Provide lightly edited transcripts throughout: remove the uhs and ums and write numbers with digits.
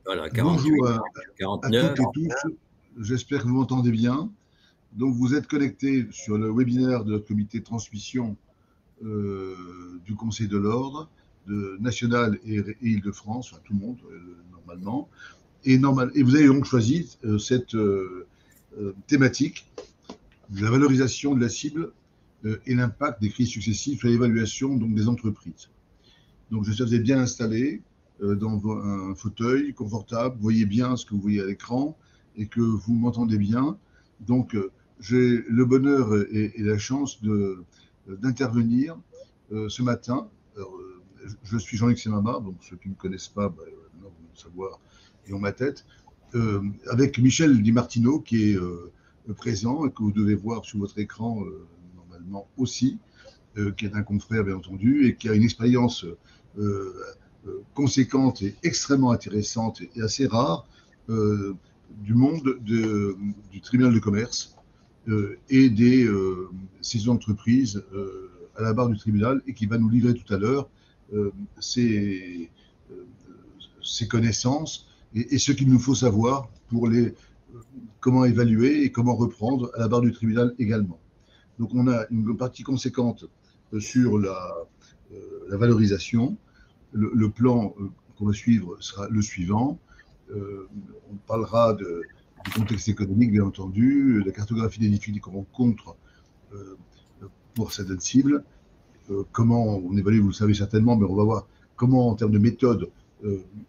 Voilà, 48, Bonjour à toutes 49. et tous, j'espère que vous m'entendez bien. Donc vous êtes connectés sur le webinaire de notre comité de transmission du Conseil de l'Ordre national et Île-de-France, enfin tout le monde normalement. Et vous avez donc choisi cette thématique de la valorisation de la cible et l'impact des crises successives sur l'évaluation des entreprises. Donc j'espère que vous êtes bien installés dans un fauteuil confortable, vous voyez bien ce que vous voyez à l'écran et que vous m'entendez bien. Donc j'ai le bonheur et la chance d'intervenir ce matin. Alors, je suis Jean-Luc Semama, donc ceux qui ne me connaissent pas vont savoir et ont ma tête, avec Michel Di Martino qui est présent et que vous devez voir sur votre écran normalement aussi, qui est un confrère bien entendu et qui a une expérience conséquente et extrêmement intéressante et assez rare du monde du tribunal de commerce et des saisons d'entreprise à la barre du tribunal et qui va nous livrer tout à l'heure ses connaissances et ce qu'il nous faut savoir pour comment évaluer et comment reprendre à la barre du tribunal également. Donc on a une partie conséquente sur la valorisation. Le plan qu'on va suivre sera le suivant. On parlera du contexte économique, bien entendu, la cartographie des difficultés qu'on rencontre pour certaines cibles, comment on évalue, vous le savez certainement, mais on va voir comment, en termes de méthode,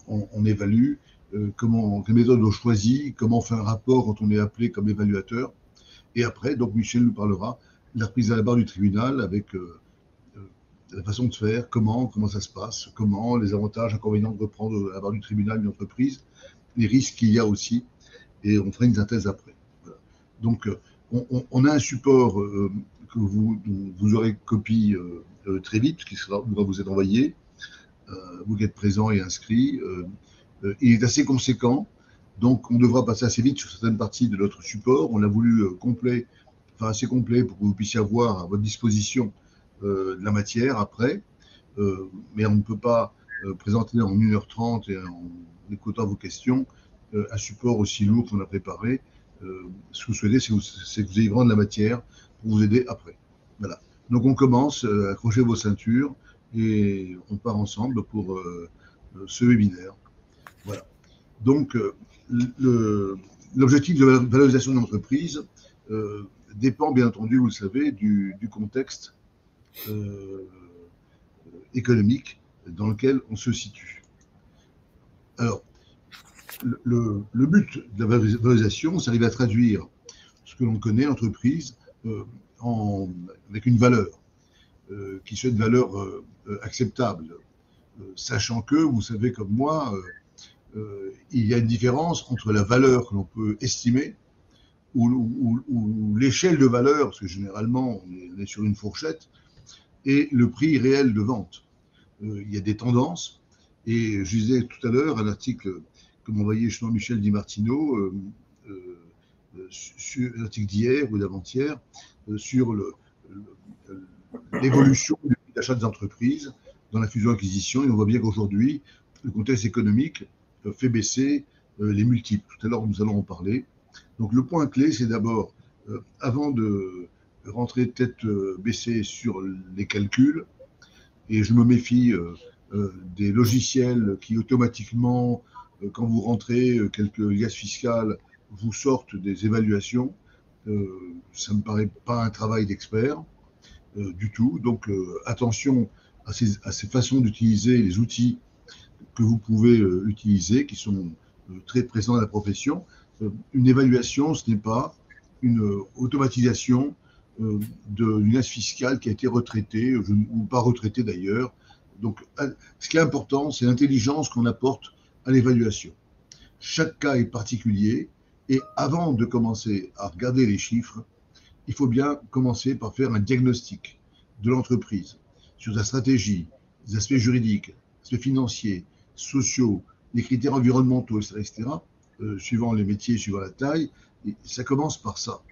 on évalue, quelle méthode on choisit, comment on fait un rapport quand on est appelé comme évaluateur. Et après, donc Michel nous parlera de la reprise à la barre du tribunal avec la façon de faire, comment ça se passe, comment les avantages, inconvénients de reprendre à la barre du tribunal une entreprise, les risques qu'il y a aussi, et on fera une synthèse après. Voilà. Donc, on a un support que vous aurez copie très vite, qui va vous être envoyé, vous qui êtes présent et inscrit. Il est assez conséquent, donc on devra passer assez vite sur certaines parties de notre support. On l'a voulu complet, enfin assez complet pour que vous puissiez avoir à votre disposition de la matière après, mais on ne peut pas présenter en 1h30 et en écoutant vos questions un support aussi lourd qu'on a préparé. Ce que vous souhaitez, c'est que vous ayez vraiment de la matière pour vous aider après. Voilà. Donc on commence, accrochez vos ceintures et on part ensemble pour ce webinaire. Voilà. Donc l'objectif de valorisation de l'entreprise dépend bien entendu, vous le savez, du contexte économique dans lequel on se situe. Alors, le but de la valorisation, c'est d'arriver à traduire ce que l'on connaît, l'entreprise, avec une valeur, qui soit une valeur acceptable, sachant que, vous savez comme moi, il y a une différence entre la valeur que l'on peut estimer ou l'échelle de valeur, parce que généralement on est sur une fourchette, et le prix réel de vente. Il y a des tendances, et je disais tout à l'heure un article que m'envoyait Jean-Michel Di Martino, sur l'article d'hier ou d'avant-hier, sur l'évolution du prix d'achat des entreprises dans la fusion-acquisition, et on voit bien qu'aujourd'hui, le contexte économique fait baisser les multiples. Tout à l'heure, nous allons en parler. Donc le point clé, c'est d'abord, avant de rentrer tête baissée sur les calculs, et je me méfie des logiciels qui automatiquement, quand vous rentrez quelques liasses fiscales, vous sortent des évaluations. Ça ne me paraît pas un travail d'expert du tout. Donc attention à ces façons d'utiliser les outils que vous pouvez utiliser, qui sont très présents dans la profession. Une évaluation, ce n'est pas une automatisation d'une liasse fiscale qui a été retraitée, ou pas retraitée d'ailleurs. Donc, ce qui est important, c'est l'intelligence qu'on apporte à l'évaluation. Chaque cas est particulier, et avant de commencer à regarder les chiffres, il faut bien commencer par faire un diagnostic de l'entreprise sur sa stratégie, les aspects juridiques, les aspects financiers, sociaux, les critères environnementaux, etc., suivant les métiers, suivant la taille. Et ça commence par ça.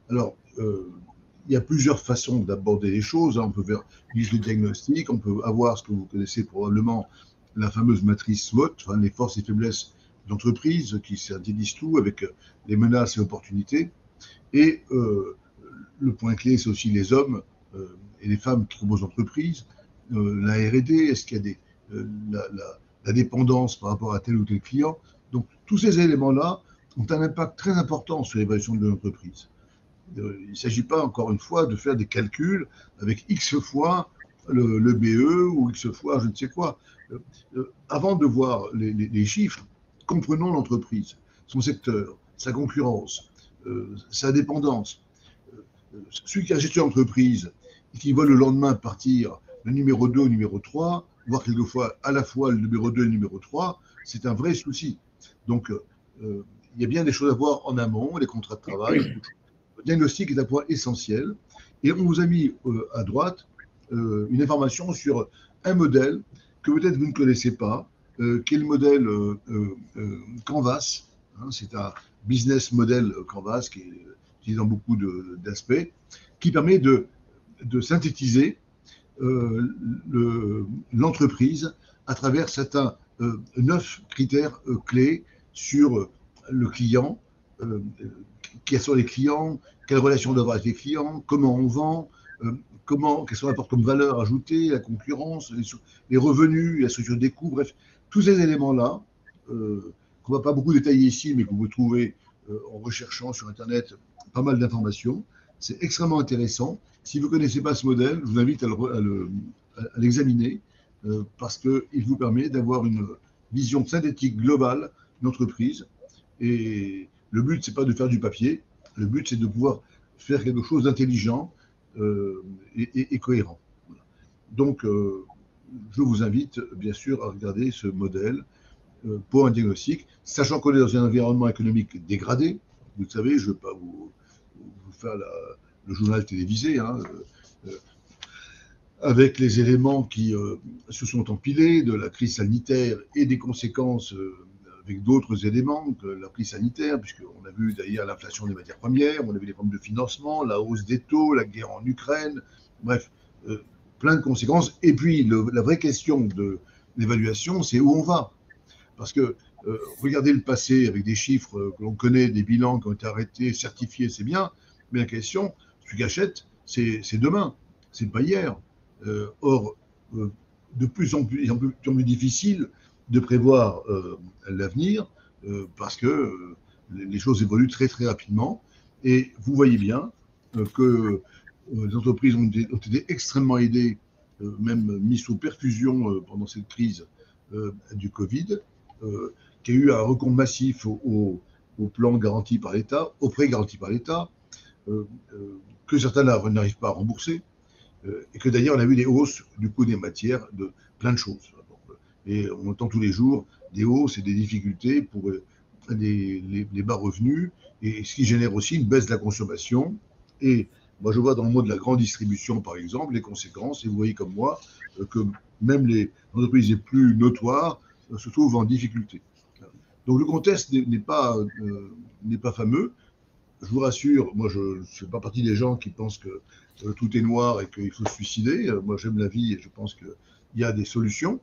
Alors, il y a plusieurs façons d'aborder les choses. On peut faire le diagnostic, on peut avoir ce que vous connaissez probablement, la fameuse matrice SWOT, enfin, les forces et faiblesses d'entreprise, qui synthétise tout avec les menaces et opportunités. Et le point clé, c'est aussi les hommes et les femmes qui composent l'entreprise, la R&D, est-ce qu'il y a la dépendance par rapport à tel ou tel client. Donc, tous ces éléments-là ont un impact très important sur l'évaluation de l'entreprise. Il ne s'agit pas, encore une fois, de faire des calculs avec X fois le BE ou X fois je ne sais quoi. Avant de voir les chiffres, comprenons l'entreprise, son secteur, sa concurrence, sa dépendance. Celui qui a gestion d'entreprise et qui voit le lendemain partir le numéro 2 au numéro 3, voire quelquefois à la fois le numéro 2 et le numéro 3, c'est un vrai souci. Donc, il y a bien des choses à voir en amont, les contrats de travail. Le diagnostic est un point essentiel. Et on vous a mis à droite une information sur un modèle que peut-être vous ne connaissez pas, qui est le modèle Canvas. Hein, c'est un business model Canvas qui est utilisé dans beaucoup d'aspects, qui permet de synthétiser l'entreprise à travers certains 9 critères clés sur le client, quels sont les clients, quelle relation on doit avoir avec les clients, comment on vend, quels sont apports comme valeur ajoutée, la concurrence, les revenus, la structure des coûts, bref, tous ces éléments-là, qu'on ne va pas beaucoup détailler ici, mais que vous trouvez en recherchant sur Internet pas mal d'informations. C'est extrêmement intéressant. Si vous ne connaissez pas ce modèle, je vous invite à l'examiner parce qu'il vous permet d'avoir une vision synthétique globale d'entreprise. Et le but, ce n'est pas de faire du papier. Le but, c'est de pouvoir faire quelque chose d'intelligent et cohérent. Voilà. Donc, je vous invite, bien sûr, à regarder ce modèle pour un diagnostic, sachant qu'on est dans un environnement économique dégradé. Vous le savez, je ne veux pas vous faire le journal télévisé, hein, avec les éléments qui se sont empilés de la crise sanitaire et des conséquences avec d'autres éléments que la crise sanitaire, puisqu'on a vu d'ailleurs l'inflation des matières premières, on a vu les problèmes de financement, la hausse des taux, la guerre en Ukraine, bref, plein de conséquences. Et puis, la vraie question de l'évaluation, c'est où on va. Parce que regardez le passé avec des chiffres que l'on connaît, des bilans qui ont été arrêtés, certifiés, c'est bien, mais la question, celui qui achète, c'est demain, c'est pas hier. Or, de plus en plus difficile de prévoir l'avenir parce que les choses évoluent très très rapidement. Et vous voyez bien que les entreprises ont été extrêmement aidées, même mises sous perfusion pendant cette crise du Covid, qui a eu un recours massif au plan garanti par l'État, aux prêts garantis par l'État, que certains n'arrivent pas à rembourser, et que d'ailleurs on a vu des hausses du coût des matières de plein de choses. Et on entend tous les jours des hausses et des difficultés pour les bas revenus, et ce qui génère aussi une baisse de la consommation. Et moi je vois dans le monde de la grande distribution par exemple les conséquences, et vous voyez comme moi que même les entreprises les plus notoires se trouvent en difficulté. Donc le contexte n'est pas fameux. Je vous rassure, moi je ne fais pas partie des gens qui pensent que tout est noir et qu'il faut se suicider. Moi j'aime la vie et je pense qu'il y a des solutions.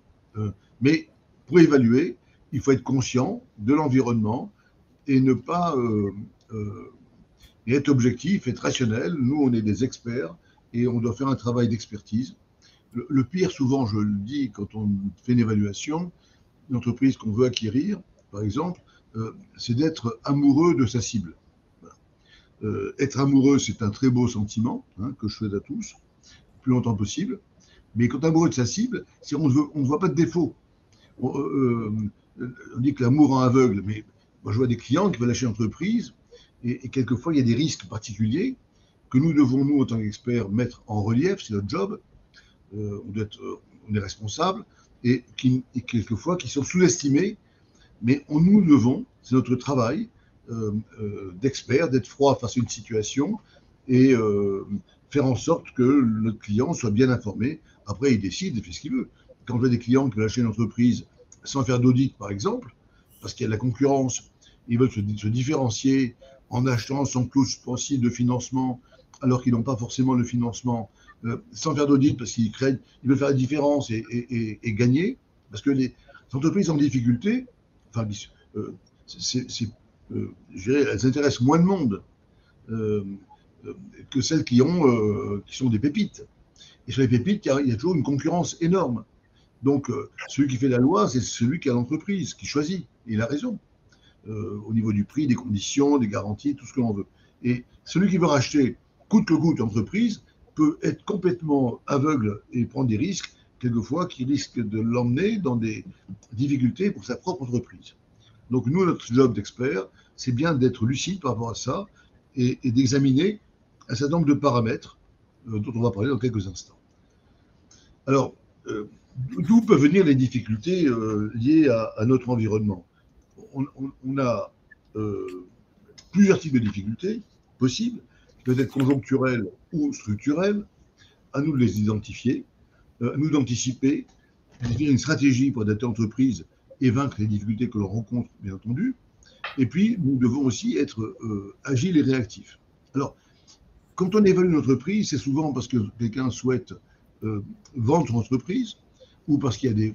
Mais pour évaluer, il faut être conscient de l'environnement et ne pas et être objectif, être rationnel. Nous, on est des experts et on doit faire un travail d'expertise. Le pire, souvent, je le dis, quand on fait une évaluation, une entreprise qu'on veut acquérir, par exemple, c'est d'être amoureux de sa cible. Voilà. Être amoureux, c'est un très beau sentiment hein, que je souhaite à tous, le plus longtemps possible. Mais quand on est amoureux de sa cible, si on ne voit pas de défaut. On dit que l'amour rend aveugle, mais moi je vois des clients qui veulent acheter une entreprise et quelquefois il y a des risques particuliers que nous devons, nous, en tant qu'experts, mettre en relief, c'est notre job. On est responsable et quelquefois qui sont sous-estimés, mais nous devons, c'est notre travail d'experts, d'être froid face à une situation et faire en sorte que notre client soit bien informé. Après, il décide, il fait ce qu'il veut. Quand on a des clients qui veulent acheter une entreprise sans faire d'audit, par exemple, parce qu'il y a de la concurrence, ils veulent se différencier en achetant sans clause suspensive de financement, alors qu'ils n'ont pas forcément le financement, sans faire d'audit, parce qu'ils veulent faire la différence et gagner, Parce que les entreprises en difficulté, enfin, je dirais, elles intéressent moins de monde euh, que celles qui sont des pépites. Et sur les pépites, il y a toujours une concurrence énorme. Donc, celui qui fait la loi, c'est celui qui a l'entreprise, qui choisit. Et il a raison. Au niveau du prix, des conditions, des garanties, tout ce que l'on veut. Et celui qui veut racheter coûte que coûte l'entreprise peut être complètement aveugle et prendre des risques, quelquefois, qui risquent de l'emmener dans des difficultés pour sa propre entreprise. Donc, nous, notre job d'expert, c'est bien d'être lucide par rapport à ça et d'examiner un certain nombre de paramètres dont on va parler dans quelques instants. Alors, d'où peuvent venir les difficultés liées à notre environnement? On a plusieurs types de difficultés possibles, qui peuvent être conjoncturelles ou structurelles. À nous de les identifier, à nous d'anticiper, de définir une stratégie pour adapter l'entreprise et vaincre les difficultés que l'on rencontre, bien entendu. Et puis, nous devons aussi être agiles et réactifs. Alors, quand on évalue une entreprise, c'est souvent parce que quelqu'un souhaite vendre son entreprise ou parce qu'il y a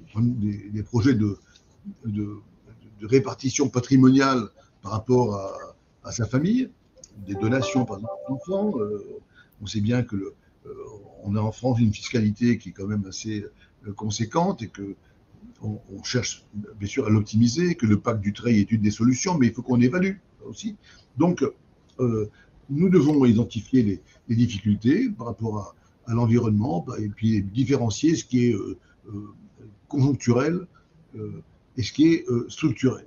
des projets de répartition patrimoniale par rapport à sa famille, des donations par exemple aux enfants. On sait bien que on a en France une fiscalité qui est quand même assez conséquente et que on cherche bien sûr à l'optimiser, que le pacte du Dutreil est une des solutions, mais il faut qu'on évalue aussi. Donc, nous devons identifier les difficultés par rapport à l'environnement et puis différencier ce qui est conjoncturel et ce qui est structurel,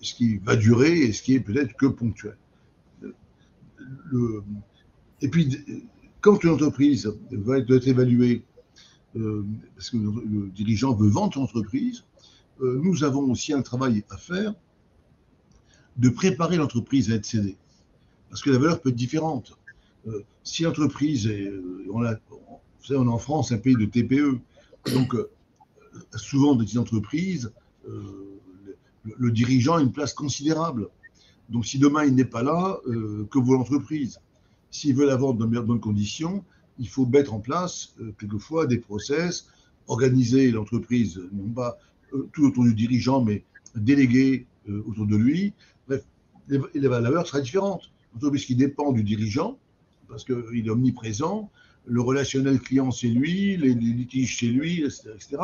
ce qui va durer et ce qui est peut-être que ponctuel. Et puis, quand une entreprise va être évaluée, parce que le dirigeant veut vendre son entreprise, nous avons aussi un travail à faire de préparer l'entreprise à être cédée. Parce que la valeur peut être différente. Si l'entreprise est. Vous savez, on est en France un pays de TPE. Donc, souvent, dans les entreprises, le dirigeant a une place considérable. Donc, si demain il n'est pas là, que vaut l'entreprise? S'il veut la vendre dans de bonnes conditions, il faut mettre en place quelquefois des process, organiser l'entreprise, non pas tout autour du dirigeant, mais déléguer autour de lui. Bref, la valeur sera différente. Une entreprise qui dépend du dirigeant, parce qu'il est omniprésent, le relationnel client c'est lui, les litiges c'est lui, etc.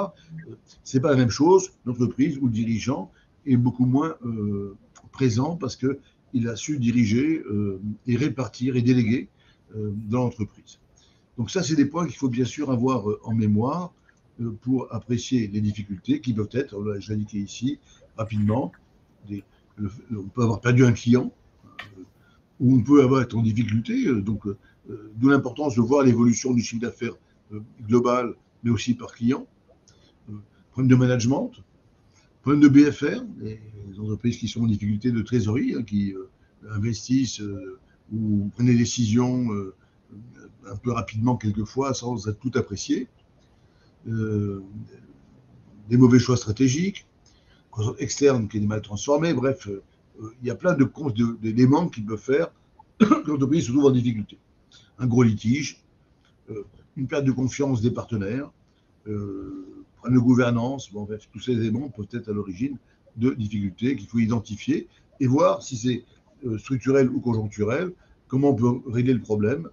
C'est pas la même chose, l'entreprise où le dirigeant est beaucoup moins présent parce qu'il a su diriger et répartir et déléguer dans l'entreprise. Donc ça, c'est des points qu'il faut bien sûr avoir en mémoire pour apprécier les difficultés qui peuvent être, je l'ai indiqué ici, rapidement, on peut avoir perdu un client, ou on peut être en difficulté, donc d'où l'importance de voir l'évolution du chiffre d'affaires global, mais aussi par client. Problème de management, problème de BFR, les entreprises qui sont en difficulté de trésorerie, qui investissent ou prennent des décisions un peu rapidement quelquefois sans être tout apprécié. Des mauvais choix stratégiques, externes qui est mal transformé, bref, il y a plein d'éléments qui peuvent faire que l'entreprise se trouve en difficulté. Un gros litige, une perte de confiance des partenaires, problème de gouvernance, bon, bref, tous ces éléments peuvent être à l'origine de difficultés qu'il faut identifier et voir si c'est structurel ou conjoncturel, comment on peut régler le problème.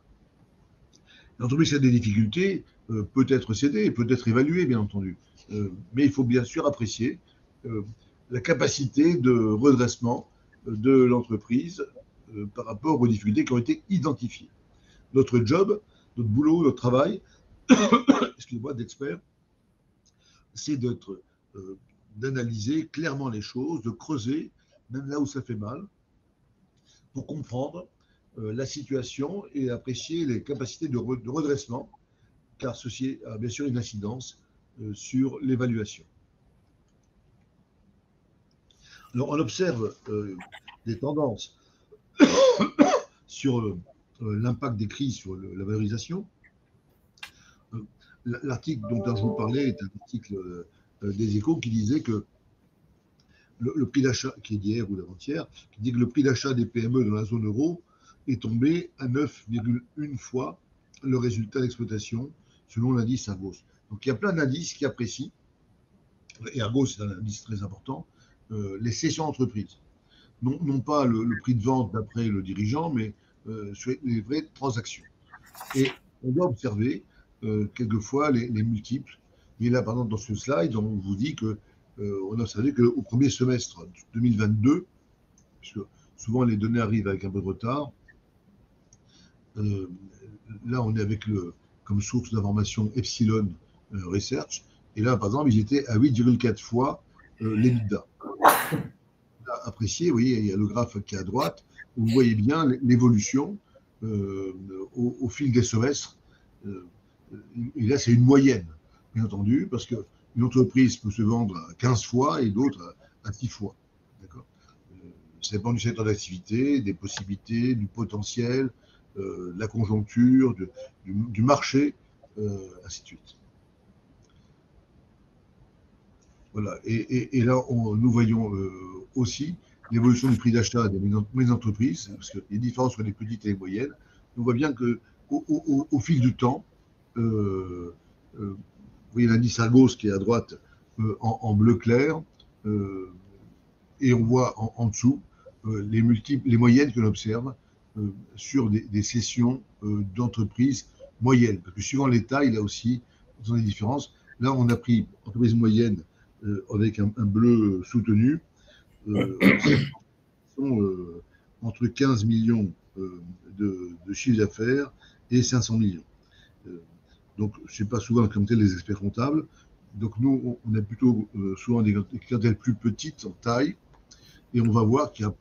L'entreprise qui a des difficultés peut être cédée, peut être évaluée, bien entendu, mais il faut bien sûr apprécier la capacité de redressement de l'entreprise par rapport aux difficultés qui ont été identifiées. Notre job, notre boulot, notre travail, excusez-moi, d'expert, c'est d'analyser clairement les choses, de creuser, même là où ça fait mal, pour comprendre la situation et apprécier les capacités de redressement, car ceci a bien sûr une incidence sur l'évaluation. Alors, on observe des tendances sur l'impact des crises sur la valorisation. L'article dont je vous parlais est un article des Échos qui disait que le prix d'achat, qui est d'hier ou d'avant-hier, qui dit que le prix d'achat des PME dans la zone euro est tombé à 9,1 fois le résultat d'exploitation selon l'indice Avos. Donc il y a plein d'indices qui apprécient et ergo c'est un indice très important, les cessions d'entreprise. Non pas le prix de vente d'après le dirigeant, mais sur les vraies transactions. Et on doit observer quelquefois les multiples. Et là, par exemple, dans ce slide, on vous dit que on a observé qu'au premier semestre 2022, puisque souvent les données arrivent avec un peu de retard, là on est avec comme source d'information Epsilon Research, et là par exemple ils étaient à 8,4 fois l'EBITDA. Apprécié, vous voyez, il y a le graphe qui est à droite, où vous voyez bien l'évolution au fil des semestres. Et là, c'est une moyenne, bien entendu, parce qu'une entreprise peut se vendre à 15 fois et d'autres à 6 fois. D'accord. Ça dépend du secteur d'activité, des possibilités, du potentiel, de la conjoncture, du marché, ainsi de suite. Voilà. Et là, nous voyons aussi l'évolution du prix d'achat des moyennes entreprises, parce qu'il y a une différence entre les petites et les moyennes. On voit bien qu'au fil du temps, vous voyez l'indice Argos qui est à droite en bleu clair, et on voit en dessous les moyennes que l'on observe sur des sessions d'entreprises moyennes. Parce que suivant les tailles, là aussi, il y a des différences. Là, on a pris entreprise moyenne avec un bleu soutenu, sont entre 15 millions de chiffre d'affaires et 500 millions. Donc, ce n'est pas souvent comme tel les experts comptables. Donc, nous, on a plutôt souvent des clientèles plus petites en taille, et on va voir qu'il y a,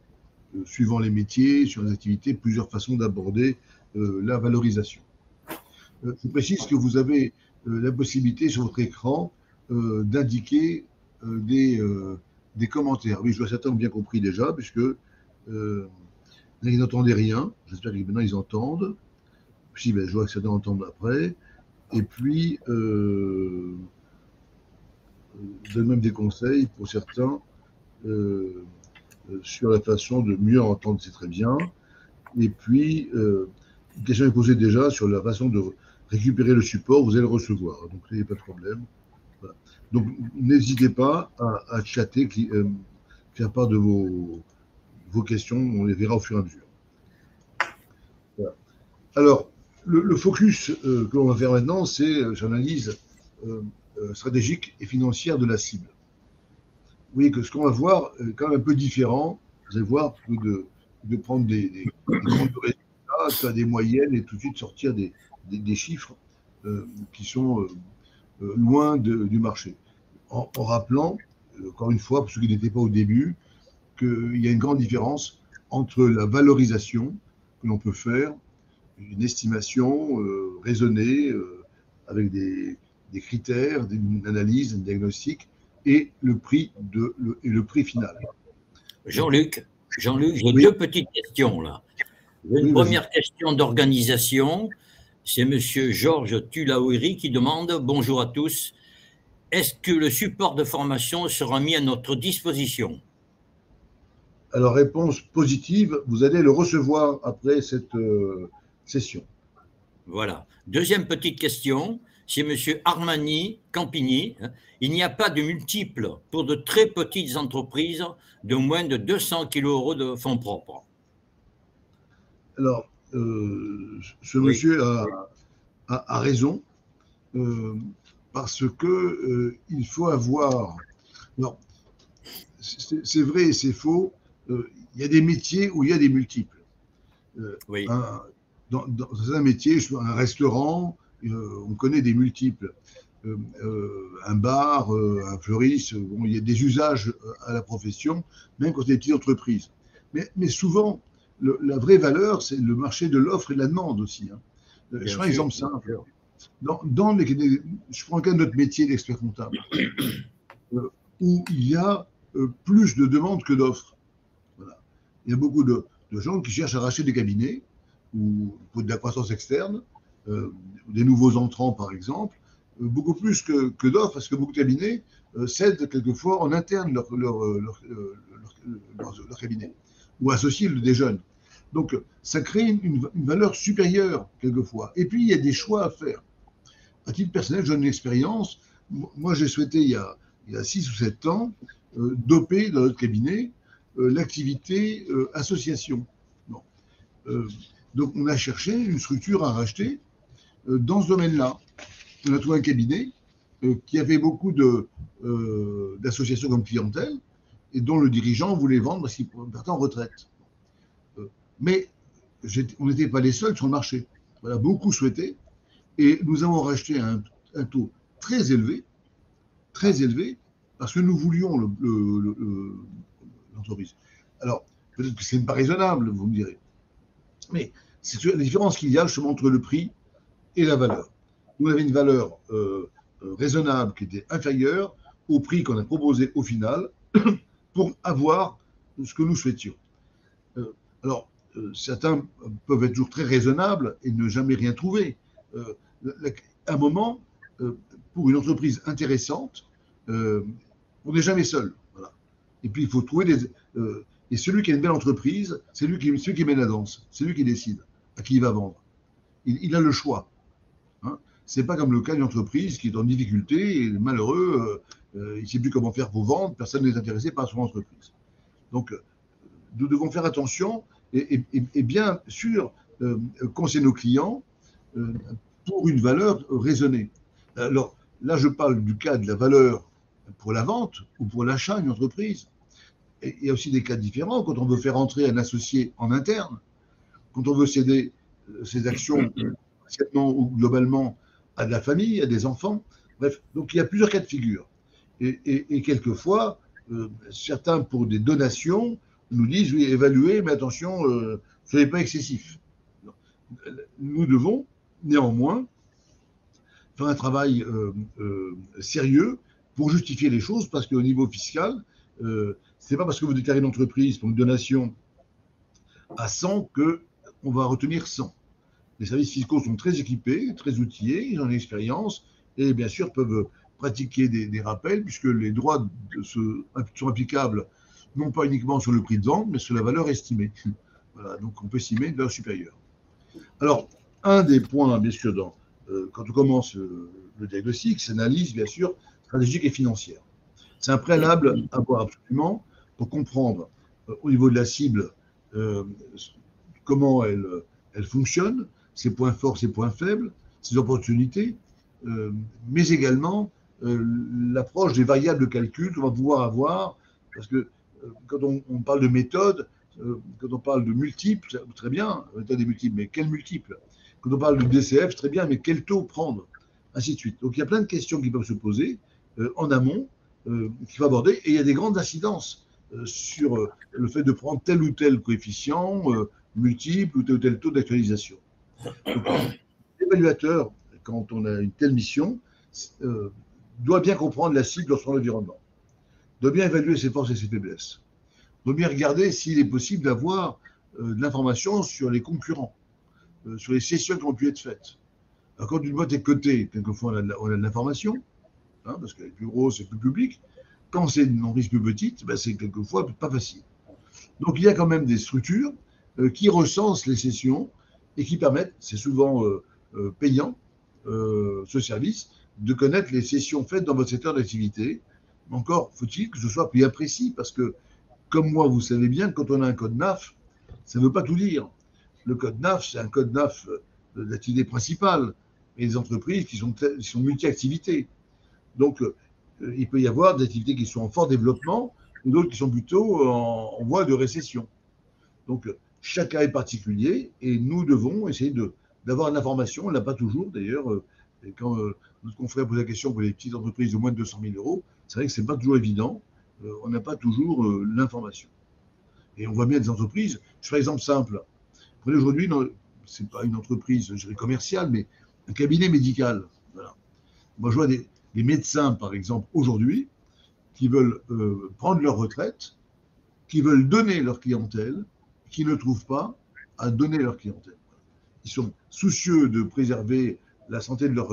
suivant les métiers, sur les activités, plusieurs façons d'aborder la valorisation. Je précise que vous avez la possibilité sur votre écran d'indiquer des commentaires. Oui, je vois certains ont bien compris déjà, puisque ils n'entendaient rien. J'espère que maintenant ils entendent. Puis, je vois que certains entendent après. Et puis, donne même des conseils pour certains sur la façon de mieux entendre, c'est très bien. Et puis, une question est posée déjà sur la façon de récupérer le support, vous allez le recevoir. Donc, il n'y a pas de problème. Voilà. Donc, n'hésitez pas à chatter, faire part de vos questions, on les verra au fur et à mesure. Voilà. Alors, le focus que l'on va faire maintenant, c'est l'analyse stratégique et financière de la cible. Vous voyez que ce qu'on va voir est quand même un peu différent, vous allez voir, que de prendre des comptes de résultats, des moyennes et tout de suite sortir des chiffres qui sont loin du marché. En rappelant, encore une fois, pour ceux qui n'étaient pas au début, qu'il y a une grande différence entre la valorisation que l'on peut faire, une estimation raisonnée, avec des critères, une analyse, un diagnostic, et le prix final. Jean-Luc, j'ai oui. Deux petites questions là. Une première question d'organisation, c'est monsieur Georges Tulaouiri qui demande « Bonjour à tous, est-ce que le support de formation sera mis à notre disposition ?» Alors, réponse positive, vous allez le recevoir après cette session. Voilà. Deuxième petite question, c'est monsieur Armani Campigny. Il n'y a pas de multiple pour de très petites entreprises de moins de 200 kg de fonds propres. Alors, ce monsieur a raison, parce que il faut avoir... Non, c'est vrai et c'est faux. Il y a des métiers où il y a des multiples. Oui. Dans un métier, un restaurant, on connaît des multiples. Un bar, un fleuriste, bon, il y a des usages à la profession, même quand c'est des petites entreprises. Mais souvent, la vraie valeur, c'est le marché de l'offre et de la demande aussi. Hein. Je prends un exemple simple. Je prends le cas de notre métier d'expert comptable, où il y a plus de demandes que d'offres. Voilà. Il y a beaucoup de gens qui cherchent à racheter des cabinets ou pour de la croissance externe, des nouveaux entrants par exemple, beaucoup plus que d'offres, parce que beaucoup de cabinets cèdent quelquefois en interne leur cabinet, ou associent des jeunes. Donc, ça crée une valeur supérieure quelquefois. Et puis, il y a des choix à faire. À titre personnel, j'ai une expérience. Moi, j'ai souhaité, il y a il y a 6 ou 7 ans, doper dans notre cabinet l'activité association. Bon. Donc on a cherché une structure à racheter dans ce domaine-là. On a trouvé un cabinet qui avait beaucoup d'associations comme clientèle et dont le dirigeant voulait vendre parce qu'il partait en retraite. Mais on n'était pas les seuls sur le marché. Voilà, beaucoup souhaitaient. Et nous avons racheté un taux très élevé, parce que nous voulions l'entreprise. Alors, peut-être que ce n'est pas raisonnable, vous me direz. Mais c'est la différence qu'il y a justement entre le prix et la valeur. Nous avions une valeur raisonnable qui était inférieure au prix qu'on a proposé au final pour avoir ce que nous souhaitions. Alors, certains peuvent être toujours très raisonnables et ne jamais rien trouver. À un moment, pour une entreprise intéressante, on n'est jamais seul. Voilà. Et puis, il faut trouver et celui qui a une belle entreprise, c'est celui qui met la danse, c'est lui qui décide à qui il va vendre. Il a le choix. Hein. Ce n'est pas comme le cas d'une entreprise qui est en difficulté et malheureux, il ne sait plus comment faire pour vendre, personne n'est intéressé par son entreprise. Donc, nous devons faire attention et bien sûr conseiller nos clients pour une valeur raisonnée. Alors, là, je parle du cas de la valeur pour la vente ou pour l'achat d'une entreprise. Et il y a aussi des cas différents quand on veut faire entrer un associé en interne, quand on veut céder ses actions partiellement ou globalement à de la famille, à des enfants. Bref, donc il y a plusieurs cas de figure. Et quelquefois, certains, pour des donations, nous disent, oui, évaluez, mais attention, soyez pas excessif. Nous devons, néanmoins, faire un travail sérieux pour justifier les choses, parce qu'au niveau fiscal, ce n'est pas parce que vous déclarez une entreprise pour une donation à 100 qu'on va retenir 100. Les services fiscaux sont très équipés, très outillés, ils ont une expérience et bien sûr peuvent pratiquer des rappels puisque les droits sont applicables non pas uniquement sur le prix de vente, mais sur la valeur estimée. Voilà, donc on peut estimer une valeur supérieure. Alors, un des points, bien sûr, quand on commence le diagnostic, c'est l'analyse, bien sûr, stratégique et financière. C'est un préalable à avoir absolument pour comprendre au niveau de la cible comment elle fonctionne, ses points forts, ses points faibles, ses opportunités, mais également l'approche des variables de calcul qu'on va pouvoir avoir, parce que quand on parle de méthode, quand on parle de multiples, très bien, méthode des multiples, mais quels multiples? Quand on parle de DCF, très bien, mais quel taux prendre? Ainsi de suite. Donc il y a plein de questions qui peuvent se poser en amont, qu'il faut aborder, et il y a des grandes incidences sur le fait de prendre tel ou tel coefficient multiple ou tel taux d'actualisation. L'évaluateur, quand on a une telle mission, doit bien comprendre la cible dans son environnement, doit bien évaluer ses forces et ses faiblesses, doit bien regarder s'il est possible d'avoir de l'information sur les concurrents, sur les cessions qui ont pu être faites. Alors, quand une boîte est cotée, quelquefois on a de l'information, hein, parce qu'elle est plus grosse et plus publique. Quand c'est une entreprise plus petite, ben c'est quelquefois pas facile. Donc il y a quand même des structures qui recensent les cessions et qui permettent, c'est souvent payant, ce service, de connaître les cessions faites dans votre secteur d'activité. Encore faut-il que ce soit bien précis, parce que, comme moi, vous savez bien, quand on a un code NAF, ça ne veut pas tout dire. Le code NAF, c'est un code NAF d'activité principale, et des entreprises qui sont multi-activités. Donc, il peut y avoir des activités qui sont en fort développement ou d'autres qui sont plutôt en voie de récession. Donc, chaque cas est particulier et nous devons essayer d'avoir l'information. On ne l'a pas toujours, d'ailleurs. Quand notre confrère pose la question pour les petites entreprises de moins de 200 000 euros, c'est vrai que ce n'est pas toujours évident. On n'a pas toujours l'information. Et on voit bien des entreprises. Je fais un exemple simple. Prenez aujourd'hui, ce n'est pas une entreprise, je dirais, commerciale, mais un cabinet médical. Voilà. Moi, je vois des médecins, par exemple, aujourd'hui, qui veulent prendre leur retraite, qui veulent donner leur clientèle, qui ne trouvent pas à donner leur clientèle. Ils sont soucieux de préserver la santé de leurs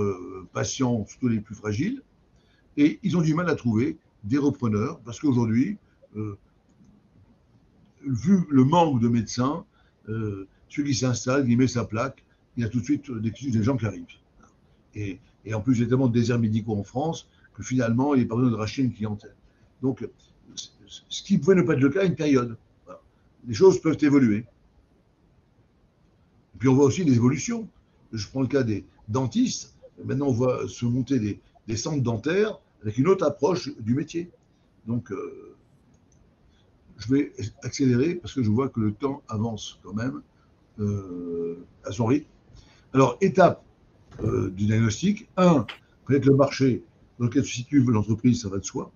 patients, surtout les plus fragiles, et ils ont du mal à trouver des repreneurs, parce qu'aujourd'hui, vu le manque de médecins, celui qui s'installe, il met sa plaque, il y a tout de suite des gens qui arrivent. Et en plus, il y a tellement de déserts médicaux en France que finalement, il n'est pas besoin de racheter une clientèle. Donc, ce qui pouvait ne pas être le cas à une période. Voilà. Les choses peuvent évoluer. Et puis on voit aussi des évolutions. Je prends le cas des dentistes. Maintenant, on voit se monter des centres dentaires avec une autre approche du métier. Donc, je vais accélérer parce que je vois que le temps avance quand même à son rythme. Alors, étape du diagnostic. 1, connaître le marché dans lequel se situe l'entreprise, ça va de soi,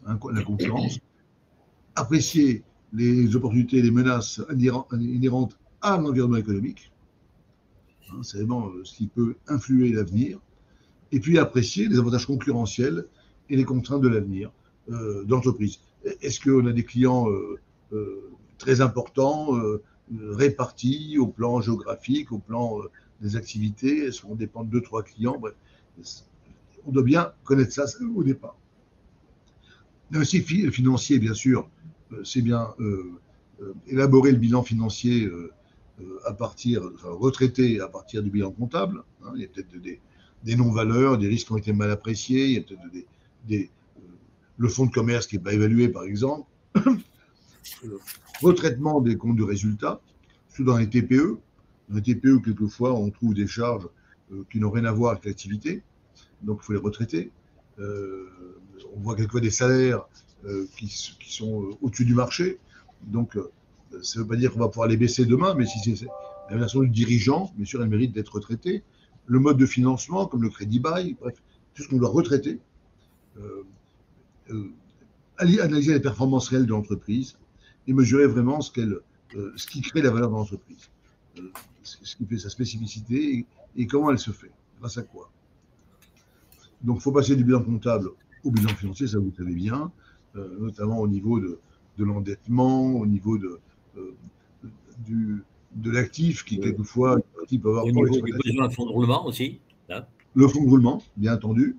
hein, la concurrence. Apprécier les opportunités, les menaces inhérentes à l'environnement économique. Hein, c'est vraiment ce qui peut influer l'avenir. Et puis apprécier les avantages concurrentiels et les contraintes de l'avenir de l'entreprise. Est-ce qu'on a des clients très importants, répartis au plan géographique, au plan des activités? Est-ce qu'on dépend de 2-3 clients? Bref, on doit bien connaître ça au départ. Mais aussi financier, bien sûr, c'est bien élaborer le bilan financier retraité à partir du bilan comptable. Hein, il y a peut-être des non-valeurs, des risques qui ont été mal appréciés, il y a peut-être le fonds de commerce qui n'est pas évalué, par exemple. Retraitement des comptes de résultats, surtout dans les TPE. Dans les TPE, quelquefois, on trouve des charges qui n'ont rien à voir avec l'activité, donc il faut les retraiter. On voit quelquefois des salaires qui sont au-dessus du marché, donc ça ne veut pas dire qu'on va pouvoir les baisser demain, mais si c'est la rémunération du dirigeant, bien sûr, elle mérite d'être retraitée. Le mode de financement, comme le crédit bail, bref, tout ce qu'on doit retraiter. Analyser les performances réelles de l'entreprise et mesurer vraiment ce qui crée la valeur de l'entreprise, ce qui fait sa spécificité et comment elle se fait, grâce à quoi. Donc, il faut passer du bilan comptable au bilan financier, ça vous le savez bien, notamment au niveau de l'endettement, au niveau de l'actif qui, quelquefois, peut avoir... Au niveau du besoin de fonds de roulement aussi. Là. Le fonds de roulement, bien entendu.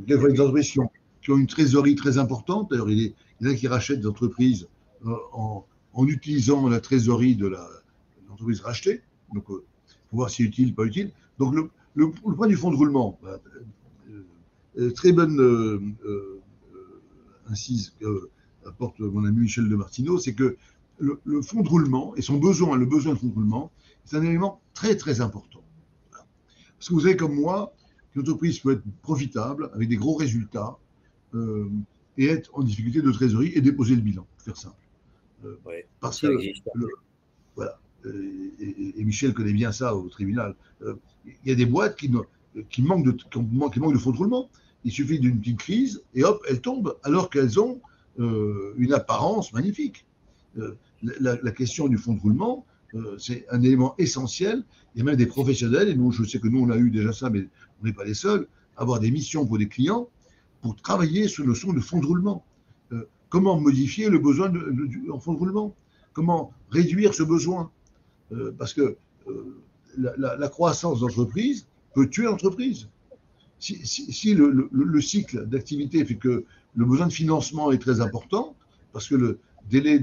Quelquefois, les entreprises qui ont une trésorerie très importante. D'ailleurs, il y en a qui rachètent des entreprises en utilisant la trésorerie de l'entreprise rachetée. Donc, pour voir si c'est utile, pas utile. Donc, le point du fonds de roulement, très bonne incise apporte mon ami Michel de Martineau, c'est que le fonds de roulement et le besoin de fonds de roulement, c'est un élément très, très important. Parce que vous savez comme moi, qu'une entreprise peut être profitable, avec des gros résultats, et être en difficulté de trésorerie et déposer le bilan, pour faire simple. Parce que, voilà, et Michel connaît bien ça au tribunal, il y a des boîtes qui manquent de fonds de roulement. Il suffit d'une petite crise et hop, elles tombent, alors qu'elles ont une apparence magnifique. La question du fonds de roulement, c'est un élément essentiel. Il y a même des professionnels, et je sais que nous, on a eu déjà ça, mais on n'est pas les seuls, avoir des missions pour des clients pour travailler sur le notion de fonds de roulement. Comment modifier le besoin en fonds de roulement? Comment réduire ce besoin? Parce que la croissance d'entreprise peut tuer l'entreprise. Si le cycle d'activité fait que le besoin de financement est très important, parce que le délai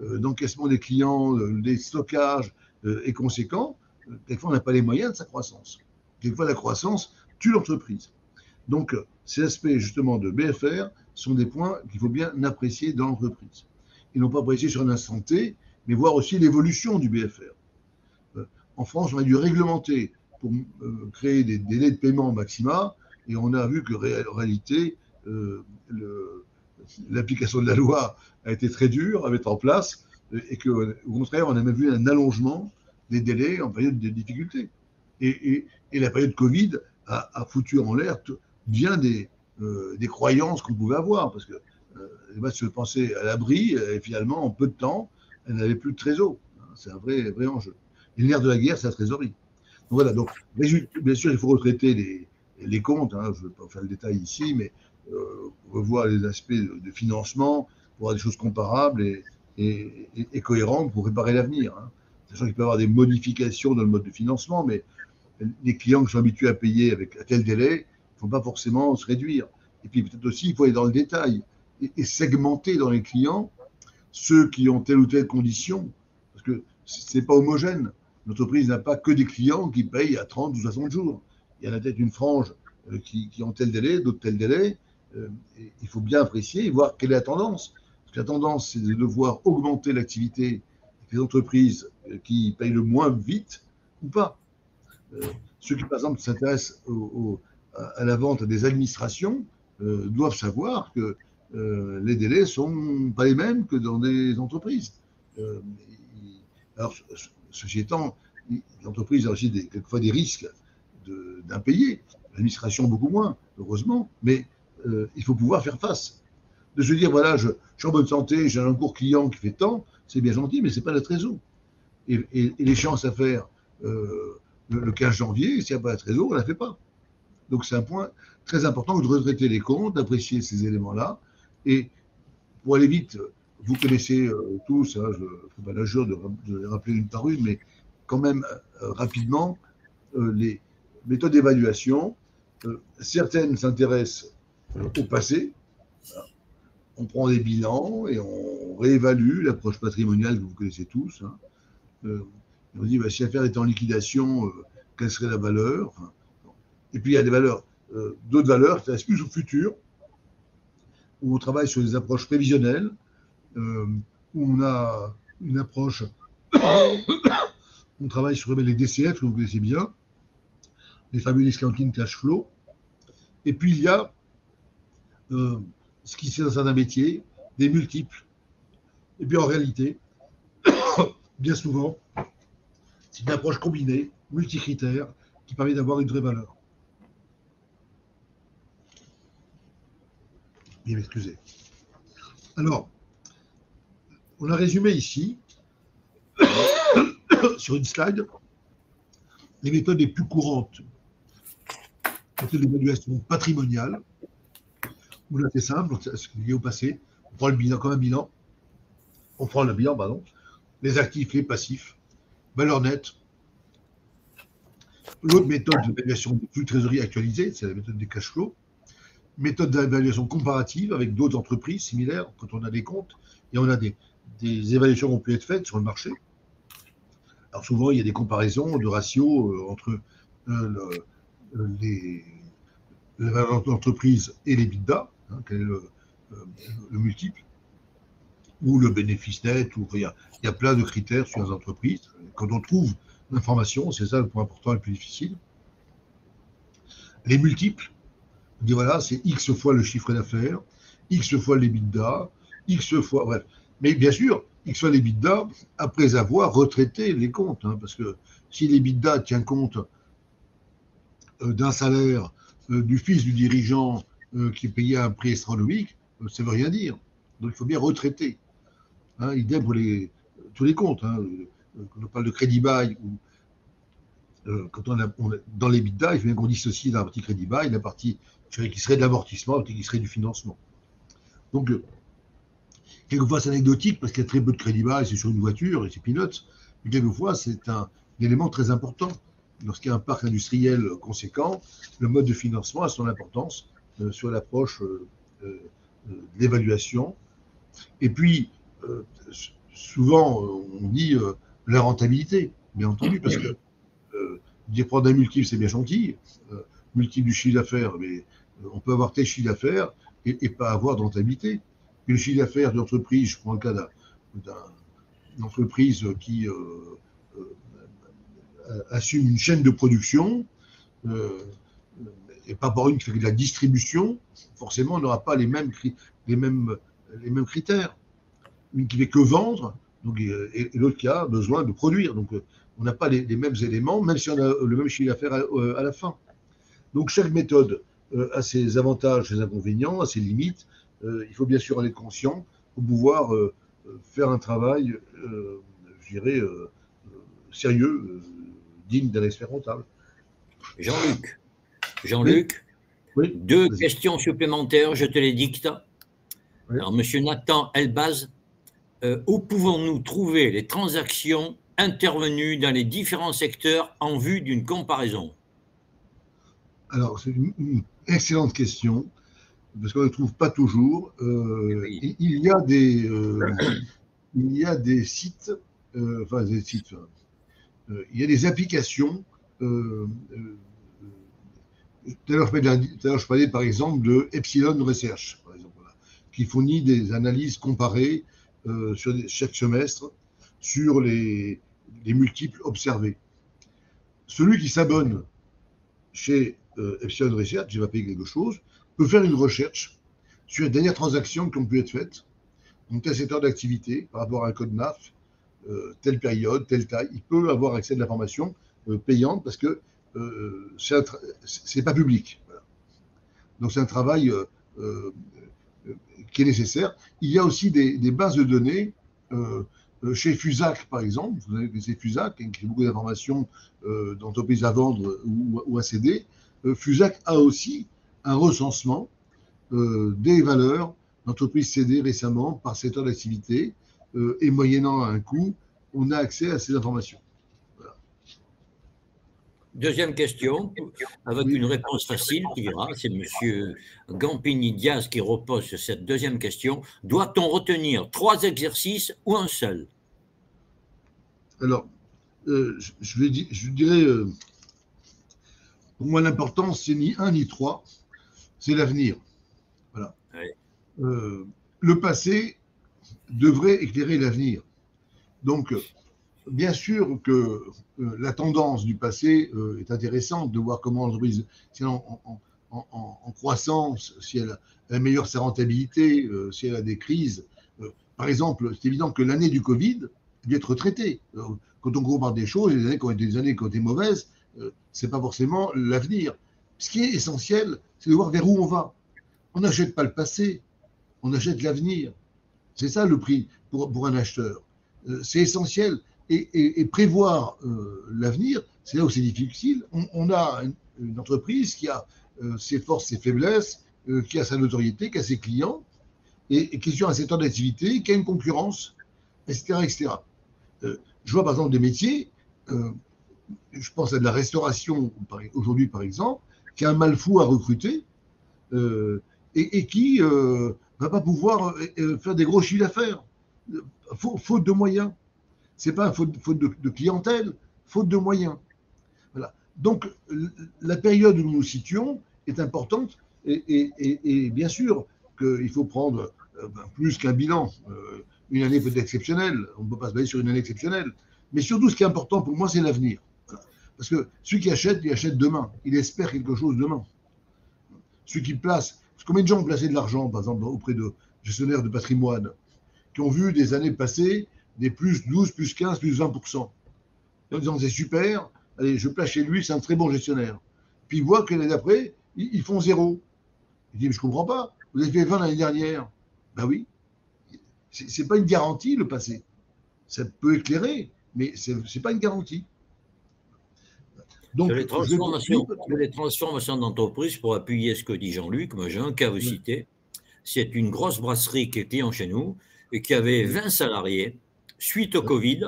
d'encaissement des clients, des stockages est conséquent, quelquefois on n'a pas les moyens de sa croissance. Quelquefois la croissance tue l'entreprise. Donc ces aspects justement de BFR sont des points qu'il faut bien apprécier dans l'entreprise. Et non pas apprécier sur un instant T, mais voir aussi l'évolution du BFR. En France, on a dû réglementer pour créer des délais de paiement maxima, et on a vu que en réalité, l'application de la loi a été très dure à mettre en place, et qu'au contraire, on a même vu un allongement des délais en période de difficulté. Et la période Covid a foutu en l'air bien des croyances qu'on pouvait avoir, parce que les boîtes se pensaient à l'abri, et finalement, en peu de temps, elles n'avaient plus de trésor. C'est un vrai enjeu. Et le nerf de la guerre, c'est la trésorerie. Donc voilà, donc, bien sûr, il faut retraiter les comptes, hein, je ne vais pas faire le détail ici, mais revoir les aspects de financement, pour avoir des choses comparables et cohérentes pour préparer l'avenir. Hein. Sachant qu'il peut y avoir des modifications dans le mode de financement, mais les clients qui sont habitués à payer à tel délai, il ne faut pas forcément se réduire. Et puis peut-être aussi, il faut aller dans le détail et segmenter dans les clients ceux qui ont telle ou telle condition, parce que ce n'est pas homogène. L'entreprise n'a pas que des clients qui payent à 30 ou 60 jours. Il y en a peut-être une frange qui ont tel délai, d'autres tel délai, il faut bien apprécier et voir quelle est la tendance. Parce que la tendance, c'est de devoir augmenter l'activité des entreprises qui payent le moins vite ou pas. Ceux qui, par exemple, s'intéressent à la vente à des administrations doivent savoir que les délais ne sont pas les mêmes que dans des entreprises. Alors, ceci étant, l'entreprise a aussi quelquefois des risques d'impayés. L'administration beaucoup moins, heureusement, mais il faut pouvoir faire face. De se dire, voilà, je suis en bonne santé, j'ai un cours client qui fait tant, c'est bien gentil, mais ce n'est pas la trésor. Et l'échéance à faire le 15 janvier, s'il n'y a pas la trésor, on ne la fait pas. Donc c'est un point très important de retraiter les comptes, d'apprécier ces éléments-là. Et pour aller vite, vous connaissez tous, hein, je ne fais pas la jure de les rappeler une par une, mais quand même rapidement, les méthodes d'évaluation, certaines s'intéressent au passé. On prend des bilans et on réévalue l'approche patrimoniale que vous connaissez tous. Hein. On dit, bah, si l'affaire était en liquidation, quelle serait la valeur? Enfin, et puis il y a des valeurs, d'autres valeurs qui s'intéressent plus au futur, où on travaille sur des approches prévisionnelles, où on a une approche, on travaille sur les DCF, que vous connaissez bien, les fameux discounting cash flow. Et puis il y a ce qui se fait dans certains métiers, des multiples. Et puis en réalité, bien souvent, c'est une approche combinée, multicritère, qui permet d'avoir une vraie valeur. Bien m'excuser. Alors, on a résumé ici, sur une slide, les méthodes les plus courantes. Méthode d'évaluation patrimoniale, où là c'est simple, donc c'est lié au passé. On prend le bilan comme un bilan. On prend le bilan, pardon, les actifs, les passifs, valeur nette. L'autre méthode d'évaluation des flux de trésorerie actualisés, c'est la méthode des cash flows. Méthode d'évaluation comparative avec d'autres entreprises similaires quand on a des comptes et on a des évaluations qui ont pu être faites sur le marché. Alors souvent, il y a des comparaisons de ratios entre les valeurs d'entreprise et les l'EBITDA, hein, quel est le multiple, ou le bénéfice net, ou il y a plein de critères sur les entreprises. Quand on trouve l'information, c'est ça le point important et le plus difficile. Les multiples, on dit voilà, c'est X fois le chiffre d'affaires, X fois l'EBITDA, X fois, bref. Mais bien sûr, X fois l'EBITDA après avoir retraité les comptes, hein, parce que si l'EBITDA tient compte d'un salaire du fils du dirigeant qui est payé à un prix astronomique, ça ne veut rien dire. Donc il faut bien retraiter. Hein, idem pour tous les comptes. Hein, quand on parle de crédit bail ou quand dans les l'EBITDA, il faut bien qu'on dissocie la partie crédit bail, la partie qui serait de l'amortissement, la partie qui serait du financement. Donc, quelquefois, c'est anecdotique parce qu'il y a très peu de crédit bail, c'est sur une voiture et c'est peanuts. Mais quelquefois, c'est un élément très important. Lorsqu'il y a un parc industriel conséquent, le mode de financement a son importance sur l'approche de l'évaluation. Et puis, souvent, on dit la rentabilité, bien entendu, parce que dire prendre un multiple, c'est bien gentil. Multiple du chiffre d'affaires, mais on peut avoir tel chiffre d'affaires et pas avoir de rentabilité. Et le chiffre d'affaires d'une entreprise, je prends le cas d'une entreprise qui assume une chaîne de production, et pas pour une qui fait de la distribution, forcément, on n'aura pas les mêmes critères. Une qui fait que vendre, donc, et l'autre qui a besoin de produire. Donc, on n'a pas les mêmes éléments, même si on a le même chiffre d'affaires à la fin. Donc, chaque méthode a ses avantages, ses inconvénients, a ses limites. Il faut bien sûr en être conscient pour pouvoir faire un travail, je dirais, sérieux, digne d'un expert comptable. Jean-Luc, oui. Deux questions supplémentaires, je te les dicte. Oui. Alors, monsieur Nathan Elbaz, où pouvons-nous trouver les transactions intervenues dans les différents secteurs en vue d'une comparaison? Alors, c'est une excellente question, parce qu'on ne les trouve pas toujours. Oui. Il y a des sites, il y a des applications Tout à l'heure, je parlais par exemple de Epsilon Research, par exemple, voilà, qui fournit des analyses comparées chaque semestre sur les multiples observés. Celui qui s'abonne chez Epsilon Research, il va payer quelque chose, peut faire une recherche sur les dernières transactions qui ont pu être faites, donc tel secteur d'activité par rapport à un code NAF, telle période, telle taille. Il peut avoir accès à de l'information payante parce que c'est pas public. Voilà. Donc c'est un travail qui est nécessaire. Il y a aussi des bases de données chez Fusac, par exemple. Vous avez c'est Fusac qui a beaucoup d'informations d'entreprises à vendre ou à céder. Fusac a aussi un recensement des valeurs d'entreprises cédées récemment par secteur d'activité et moyennant un coût, on a accès à ces informations. Voilà. Deuxième question, avec une réponse facile qui ira, c'est M. Gampini-Diaz qui repose cette deuxième question. Doit-on retenir 3 exercices ou un seul? Alors, je dirais, pour moi, l'important, c'est ni 1 ni 3, c'est l'avenir. Voilà. Oui. Le passé devrait éclairer l'avenir. Donc, bien sûr que la tendance du passé est intéressante de voir comment l'entreprise, si elle est en croissance, si elle améliore sa rentabilité, si elle a des crises. Par exemple, c'est évident que l'année du Covid doit être traitée. Quand on compare des choses, les années qui ont été mauvaises, ce n'est pas forcément l'avenir. Ce qui est essentiel, c'est de voir vers où on va. On n'achète pas le passé, on achète l'avenir. C'est ça le prix pour un acheteur. C'est essentiel. Et prévoir l'avenir, c'est là où c'est difficile. On a une entreprise qui a ses forces, ses faiblesses, qui a sa notoriété, qui a ses clients, et qui est sur un secteur d'activité, qui a une concurrence, etc. etc. Je vois par exemple des métiers, je pense à de la restauration aujourd'hui par exemple, qui a un mal fou à recruter et qui ne va pas pouvoir faire des gros chiffres d'affaires, faute de moyens. Ce n'est pas faute de clientèle, faute de moyens. Voilà. Donc, la période où nous nous situons est importante et bien sûr qu'il faut prendre plus qu'un bilan. Une année peut être exceptionnelle, on ne peut pas se baser sur une année exceptionnelle. Mais surtout, ce qui est important pour moi, c'est l'avenir. Voilà. Parce que celui qui achète, il achète demain. Il espère quelque chose demain. Celui qui place, combien de gens ont placé de l'argent, par exemple, auprès de gestionnaires de patrimoine, qui ont vu des années passées des plus 12, plus 15, plus 20%. Et en disant, c'est super, allez, je place chez lui, c'est un très bon gestionnaire. Puis ils voient que l'année d'après, ils font 0. Il dit, mais je ne comprends pas, vous avez fait 20 l'année dernière. Ben oui, ce n'est pas une garantie, le passé. Ça peut éclairer, mais ce n'est pas une garantie. Donc, sur les transformations d'entreprise, pour appuyer ce que dit Jean-Luc, moi j'ai un cas à vous citer. C'est une grosse brasserie qui est client chez nous et qui avait 20 salariés. Suite au Covid,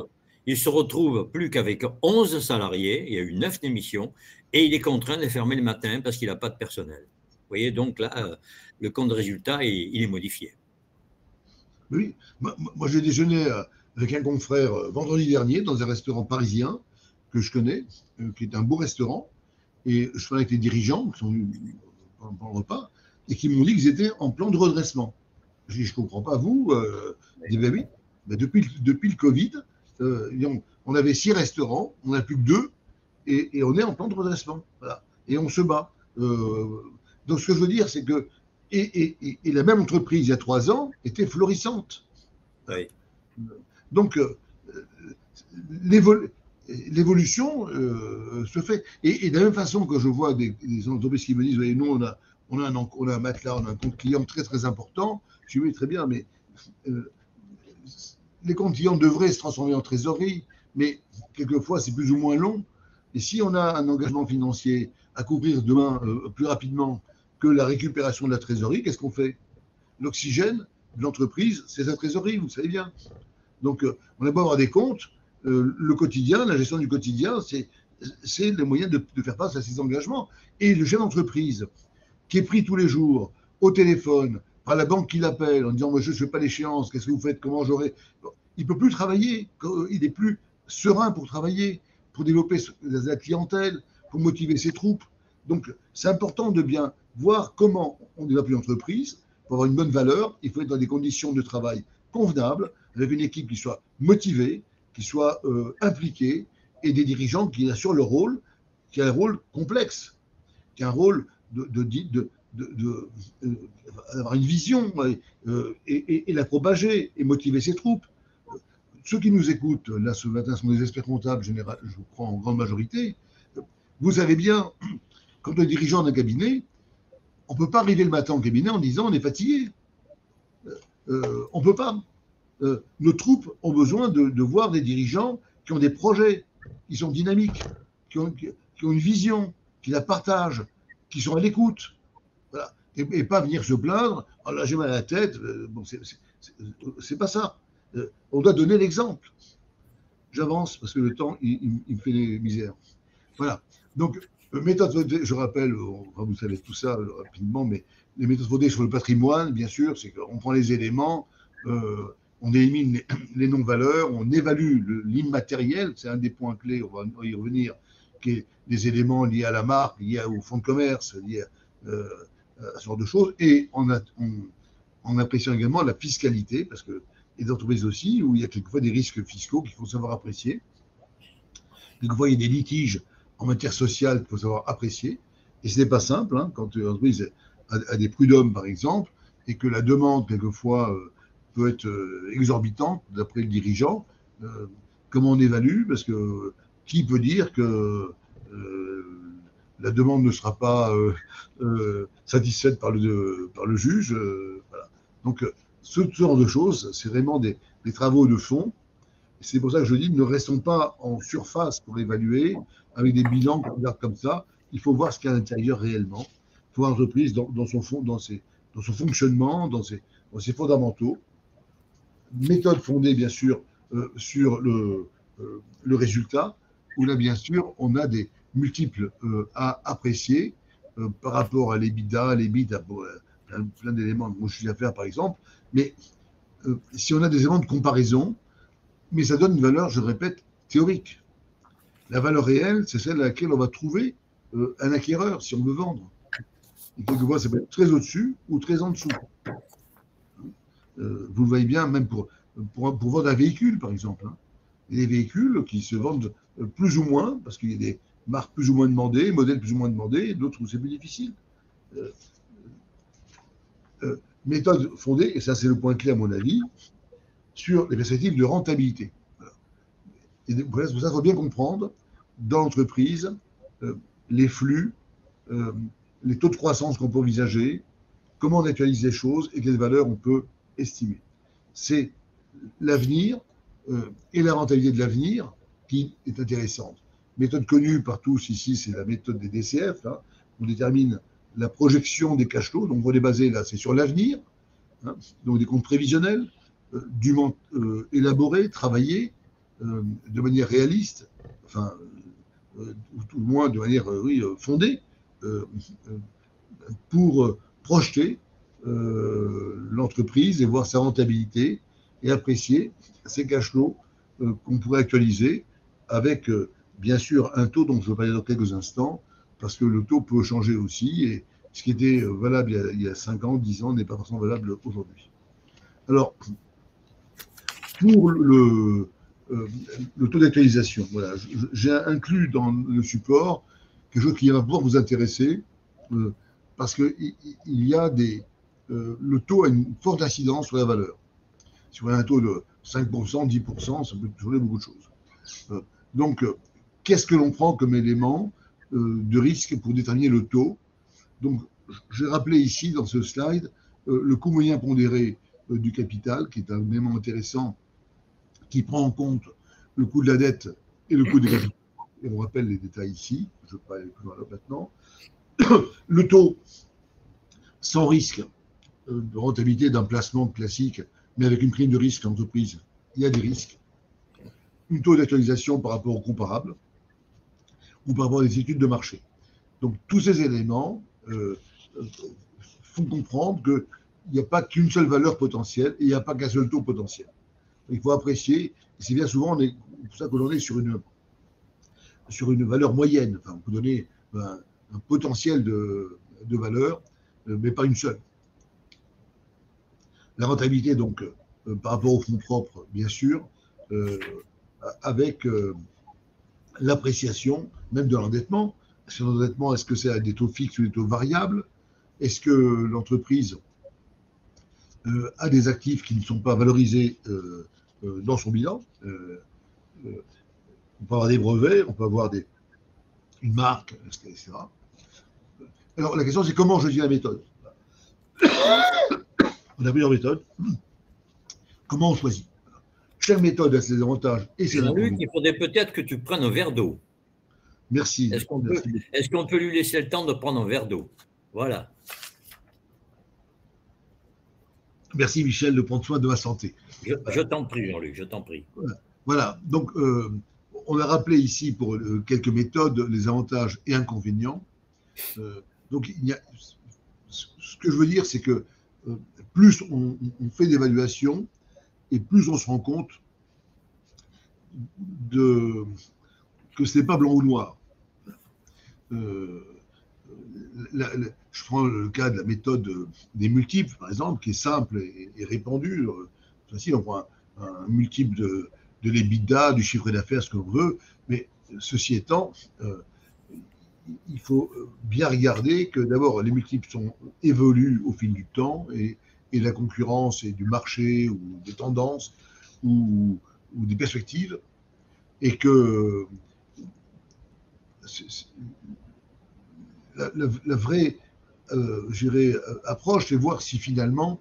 il se retrouve plus qu'avec 11 salariés, il y a eu 9 démissions, et il est contraint de fermer le matin parce qu'il n'a pas de personnel. Vous voyez, donc là, le compte de résultat, il est modifié. Oui, moi j'ai déjeuné avec un confrère vendredi dernier dans un restaurant parisien que je connais, qui est un beau restaurant, et je parlais avec les dirigeants qui sont venus pendant le repas, et qui m'ont dit qu'ils étaient en plan de redressement. Je dis, je ne comprends pas, vous. Je dis, ben oui. Ben depuis le Covid, on avait 6 restaurants, on n'a plus que 2, et on est en plan de redressement. Voilà. Et on se bat. Donc, ce que je veux dire, c'est que et la même entreprise, il y a 3 ans, était florissante. Oui. Donc, l'évolution se fait. Et de la même façon que je vois des entreprises qui me disent, nous, on a un matelas, on a un compte client très, très important. Je dis, oui, très bien, mais les comptes clients devraient se transformer en trésorerie, mais quelquefois, c'est plus ou moins long. Et si on a un engagement financier à couvrir demain plus rapidement que la récupération de la trésorerie, qu'est-ce qu'on fait? L'oxygène de l'entreprise, c'est sa trésorerie, vous le savez bien. Donc, on a beau avoir des comptes, le quotidien, la gestion du quotidien, c'est le moyen de faire face à ces engagements. Et le chef d'entreprise qui est pris tous les jours au téléphone par la banque qui l'appelle en disant « Monsieur, je ne fais pas l'échéance, qu'est-ce que vous faites, comment j'aurai ?» Il ne peut plus travailler, il n'est plus serein pour travailler, pour développer la clientèle, pour motiver ses troupes. Donc, c'est important de bien voir comment on développe une entreprise. Pour avoir une bonne valeur, il faut être dans des conditions de travail convenables, avec une équipe qui soit motivée, qui soit impliquée, et des dirigeants qui assurent le rôle, qui a un rôle complexe, qui a un rôle d'avoir une vision et la propager et motiver ses troupes. Ceux qui nous écoutent, là, ce matin, sont des experts comptables, je crois, en grande majorité. Vous savez bien, quand on est dirigeant d'un cabinet, on ne peut pas arriver le matin au cabinet en disant on est fatigué. On ne peut pas. Nos troupes ont besoin de voir des dirigeants qui ont des projets, qui sont dynamiques, qui ont une vision, qui la partagent, qui sont à l'écoute. Voilà. Et pas venir se plaindre, oh là j'ai mal à la tête. Bon, c'est pas ça. On doit donner l'exemple. J'avance parce que le temps, il me fait des misères. Voilà. Donc, méthode Faudet, je rappelle, vous savez tout ça rapidement, mais les méthodes Faudet sur le patrimoine, bien sûr, c'est qu'on prend les éléments, on élimine les non-valeurs, on évalue l'immatériel, c'est un des points clés, on va y revenir, qui est des éléments liés à la marque, liés au fonds de commerce, liés à ce genre de choses, et en appréciant également la fiscalité, parce que les entreprises aussi, où il y a quelquefois des risques fiscaux qu'il faut savoir apprécier. Quelquefois, il y a des litiges en matière sociale qu'il faut savoir apprécier. Et ce n'est pas simple, hein, quand une entreprise a des prud'hommes, par exemple, et que la demande, quelquefois, peut être exorbitante, d'après le dirigeant. Comment on évalue? Parce que qui peut dire que la demande ne sera pas satisfaite par le juge? Voilà. Donc, ce genre de choses, c'est vraiment des travaux de fond. C'est pour ça que je dis, ne restons pas en surface pour évaluer, avec des bilans qu'on regarde comme ça. Il faut voir ce qu'il y a à l'intérieur réellement. Il faut voir l'entreprise dans son fonctionnement, dans ses fondamentaux. Méthode fondée, bien sûr, sur le résultat, où là, bien sûr, on a des multiples à apprécier par rapport à l'EBITDA, plein d'éléments de mon chiffre d'affaires, par exemple. Mais si on a des éléments de comparaison, mais ça donne une valeur, je répète, théorique. La valeur réelle, c'est celle à laquelle on va trouver un acquéreur si on veut vendre. Et quelquefois, ça peut être très au-dessus ou très en dessous. Vous le voyez bien, même pour vendre un véhicule, par exemple. Hein. Il y a des véhicules qui se vendent plus ou moins, parce qu'il y a des marques plus ou moins demandées, modèles plus ou moins demandés, et d'autres où c'est plus difficile. Méthode fondée, et ça c'est le point clé à mon avis, sur les perspectives de rentabilité. Voilà. Et pour ça, il faut bien comprendre, dans l'entreprise, les flux, les taux de croissance qu'on peut envisager, comment on actualise les choses et quelles valeurs on peut estimer. C'est l'avenir et la rentabilité de l'avenir qui est intéressante. Méthode connue par tous ici, c'est la méthode des DCF. Hein. On détermine la projection des cash flows. Donc, on est basé là, c'est sur l'avenir, hein, donc des comptes prévisionnels, dûment élaborés, travaillés de manière réaliste, enfin, ou tout le moins de manière fondée, pour projeter l'entreprise et voir sa rentabilité et apprécier ces cash flows qu'on pourrait actualiser avec, bien sûr, un taux dont je vais parler dans quelques instants, parce que le taux peut changer aussi, et ce qui était valable il y a 5 ans, 10 ans, n'est pas forcément valable aujourd'hui. Alors, pour le taux d'actualisation, voilà, j'ai inclus dans le support quelque chose qui va pouvoir vous intéresser, parce qu'il y a le taux a une forte incidence sur la valeur. Si vous avez un taux de 5%, 10%, ça peut changer beaucoup de choses. Donc, qu'est-ce que l'on prend comme élément de risque pour déterminer le taux? Donc, j'ai rappelé ici, dans ce slide, le coût moyen pondéré du capital, qui est un élément intéressant, qui prend en compte le coût de la dette et le coût des capitaux. Et on rappelle les détails ici, je ne vais pas aller plus loin là maintenant. Le taux sans risque de rentabilité d'un placement classique, mais avec une prime de risque en entreprise, il y a des risques. Une taux d'actualisation par rapport au comparable ou par rapport à des études de marché. Donc, tous ces éléments font comprendre qu'il n'y a pas qu'une seule valeur potentielle et il n'y a pas qu'un seul taux potentiel. Il faut apprécier, et c'est bien souvent pour ça que l'on est sur une valeur moyenne. Enfin, on peut donner potentiel de valeur, mais pas une seule. La rentabilité, donc, par rapport aux fonds propres, bien sûr, avec l'appréciation même de l'endettement. Sur l'endettement, est-ce que c'est à des taux fixes ou des taux variables? Est-ce que l'entreprise a des actifs qui ne sont pas valorisés dans son bilan? On peut avoir des brevets, on peut avoir une marque, etc. Alors la question, c'est comment choisir la méthode? On a plusieurs méthodes. Comment on choisit? Chaque méthode a ses avantages et ses inconvénients. Il faudrait peut-être que tu prennes un verre d'eau. Merci. Est-ce qu'on peut lui laisser le temps de prendre un verre d'eau? Voilà. Merci Michel de prendre soin de ma santé. Je t'en prie, Jean-Luc, je t'en prie. Voilà. Donc, on a rappelé ici pour quelques méthodes les avantages et inconvénients. Donc, ce que je veux dire, c'est que plus on fait d'évaluation et plus on se rend compte que ce n'est pas blanc ou noir. Je prends le cas de la méthode des multiples, par exemple, qui est simple et répandue. Facile, on prend un multiple de l'EBITDA, du chiffre d'affaires, ce que l'on veut, mais ceci étant, il faut bien regarder que d'abord les multiples évoluent au fil du temps et de la concurrence et du marché ou des tendances ou des perspectives, et que la vraie approche, c'est voir si finalement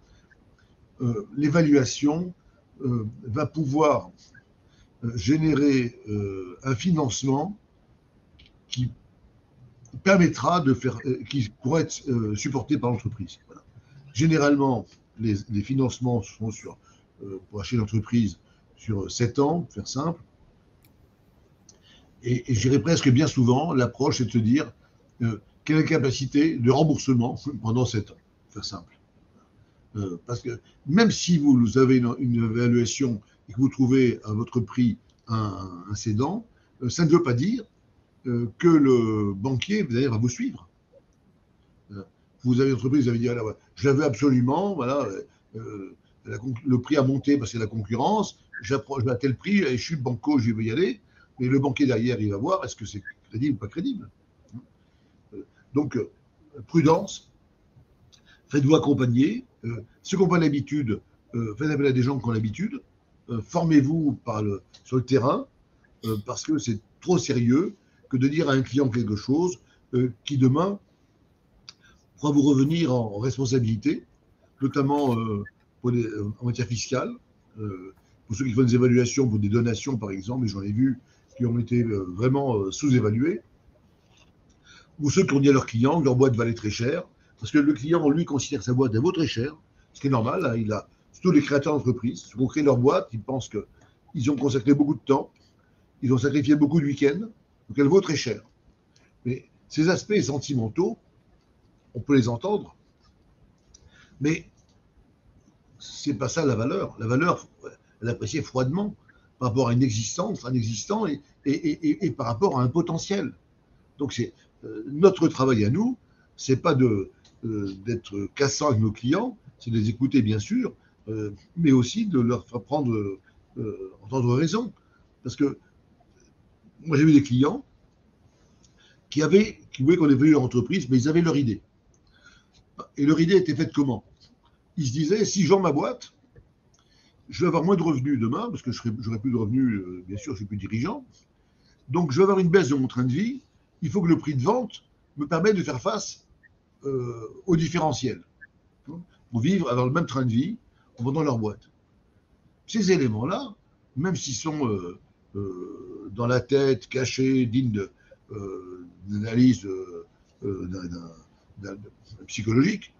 l'évaluation va pouvoir générer un financement qui permettra qui pourrait être supporté par l'entreprise. Voilà. Généralement, les financements sont pour acheter l'entreprise sur 7 ans, pour faire simple. Et je dirais presque bien souvent, l'approche est de se dire quelle est la capacité de remboursement pendant 7 ans, pour faire simple. Parce que même si vous avez une évaluation et que vous trouvez à votre prix un cédant, ça ne veut pas dire que le banquier d'ailleurs va vous suivre. Vous avez une entreprise, vous avez dit, je la veux absolument, voilà, le prix a monté parce que c'est la concurrence, j'approche à tel prix, et je suis banco, je veux y aller, mais le banquier derrière, il va voir, est-ce que c'est crédible ou pas crédible? Donc, prudence, faites-vous accompagner, ceux qui n'ont pas l'habitude, faites appel à des gens qui ont l'habitude, formez-vous sur le terrain, parce que c'est trop sérieux que de dire à un client quelque chose qui demain pourra vous revenir en responsabilité, notamment en matière fiscale. Pour ceux qui font des évaluations pour des donations, par exemple, et j'en ai vu qui ont été vraiment sous-évalués, ou ceux qui ont dit à leurs clients que leur boîte valait très cher, parce que le client, lui, considère que sa boîte vaut très cher, ce qui est normal. Hein, surtout les créateurs d'entreprise, ceux qui ont créé leur boîte, ils pensent qu'ils ont consacré beaucoup de temps, ils ont sacrifié beaucoup de week-ends, donc elle vaut très cher. Mais ces aspects sentimentaux, on peut les entendre, mais c'est pas ça la valeur. La valeur, elle est appréciée froidement par rapport à une existence, un existant et par rapport à un potentiel. Donc c'est notre travail à nous, c'est pas d'être cassant avec nos clients, c'est de les écouter bien sûr, mais aussi de leur faire entendre raison. Parce que moi j'ai vu des clients qui voulaient qu'on évalue leur entreprise, mais ils avaient leur idée. Et leur idée était faite comment? Ils se disaient, si je vends ma boîte, je vais avoir moins de revenus demain, parce que j'aurai plus de revenus, bien sûr, je suis plus dirigeant. Donc, je vais avoir une baisse de mon train de vie. Il faut que le prix de vente me permette de faire face au différentiel. Pour vivre, avoir le même train de vie en vendant leur boîte. Ces éléments-là, même s'ils sont dans la tête, cachés, dignes d'analyse psychologique,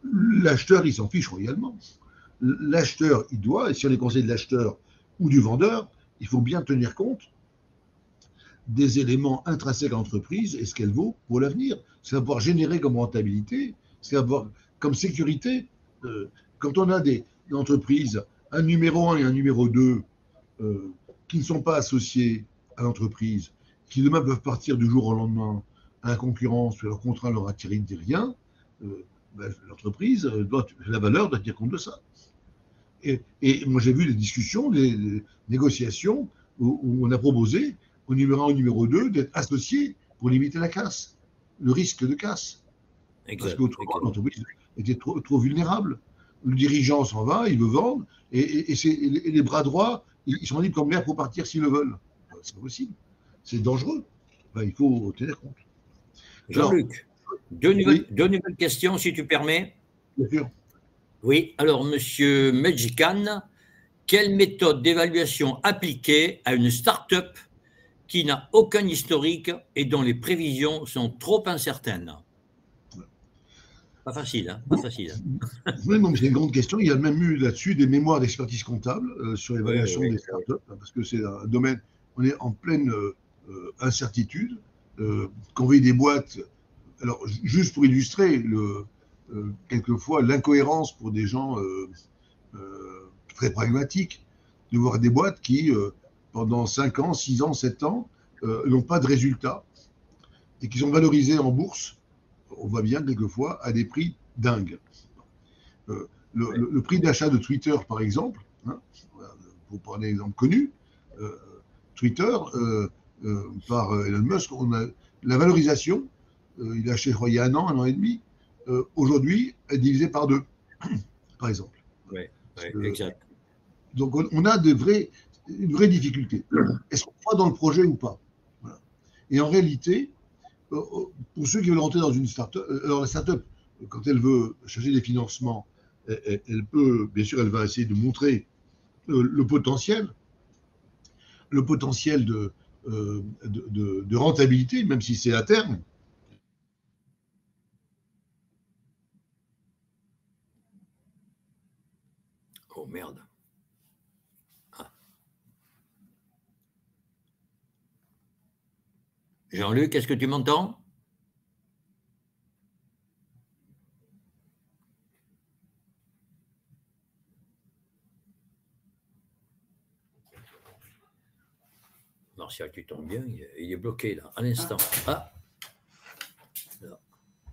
l'acheteur, il s'en fiche royalement. L'acheteur, il doit, et si on est conseil de l'acheteur ou du vendeur, il faut bien tenir compte des éléments intrinsèques à l'entreprise et ce qu'elle vaut pour l'avenir. Ce qu'elle va pouvoir générer comme rentabilité, ce qu'elle va avoir comme sécurité. Quand on a des entreprises, un numéro 1 et un numéro 2 qui ne sont pas associés à l'entreprise qui demain peuvent partir du jour au lendemain à la concurrence, leur contrat leur attire rien, l'entreprise, la valeur doit tenir compte de ça. Et moi, j'ai vu des discussions, des négociations où on a proposé au numéro 1, au numéro 2 d'être associés pour limiter la casse, le risque de casse. Parce qu'autrement, l'entreprise était trop vulnérable. Le dirigeant s'en va, il veut vendre, et les bras droits, ils sont libres comme l'air pour partir s'ils le veulent. C'est pas possible. C'est dangereux. Il faut tenir compte. Jean-Luc, deux nouvelles questions, si tu permets. Bien sûr. Oui, alors, Monsieur Medjikan, quelle méthode d'évaluation appliquer à une start-up qui n'a aucun historique et dont les prévisions sont trop incertaines? Pas facile, hein? Pas facile. Oui, non, mais c'est une grande question. Il y a même eu là-dessus des mémoires d'expertise comptable sur l'évaluation des startups, parce que c'est un domaine, on est en pleine incertitude. Qu'on veut des boîtes. Alors, juste pour illustrer, quelquefois, l'incohérence pour des gens très pragmatiques, de voir des boîtes qui, pendant 5 ans, 6 ans, 7 ans, n'ont pas de résultats et qui sont valorisées en bourse, on voit bien quelquefois, à des prix dingues. Le prix d'achat de Twitter, par exemple, hein, pour prendre un exemple connu, Twitter, par Elon Musk, on a la valorisation, il a acheté, je crois, il y a un an et demi, aujourd'hui, est divisée par 2, par exemple. Oui, exact. Donc, on a une vraie difficulté. Est-ce qu'on croit dans le projet ou pas? Voilà. Et en réalité, pour ceux qui veulent rentrer dans une start-up, alors la start-up, quand elle veut chercher des financements, elle peut, bien sûr, elle va essayer de montrer le potentiel de rentabilité, même si c'est à terme. Oh merde. Ah. Jean-Luc, est-ce que tu m'entends? Martial, tu tombes bien, il est bloqué là, à l'instant. Ah,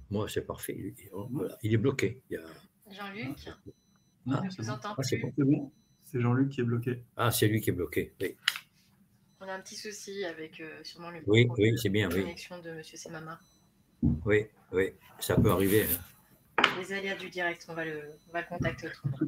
moi c'est parfait, voilà, il est bloqué. Jean-Luc, non, je vous entends plus. C'est bon, c'est Jean-Luc qui est bloqué. Ah, c'est lui qui est bloqué, oui. On a un petit souci avec sûrement le oui, c'est bien, connexion de Monsieur Semama. Oui, ça peut arriver. Hein. Les aléas du direct, on va le contacter autrement.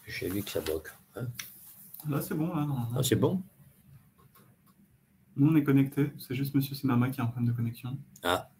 Chez lui que ça bloque. Hein, là, c'est bon. Là, non. Ah, c'est bon? Nous, on est connecté. C'est juste Monsieur Semama qui a un problème de connexion. Ah.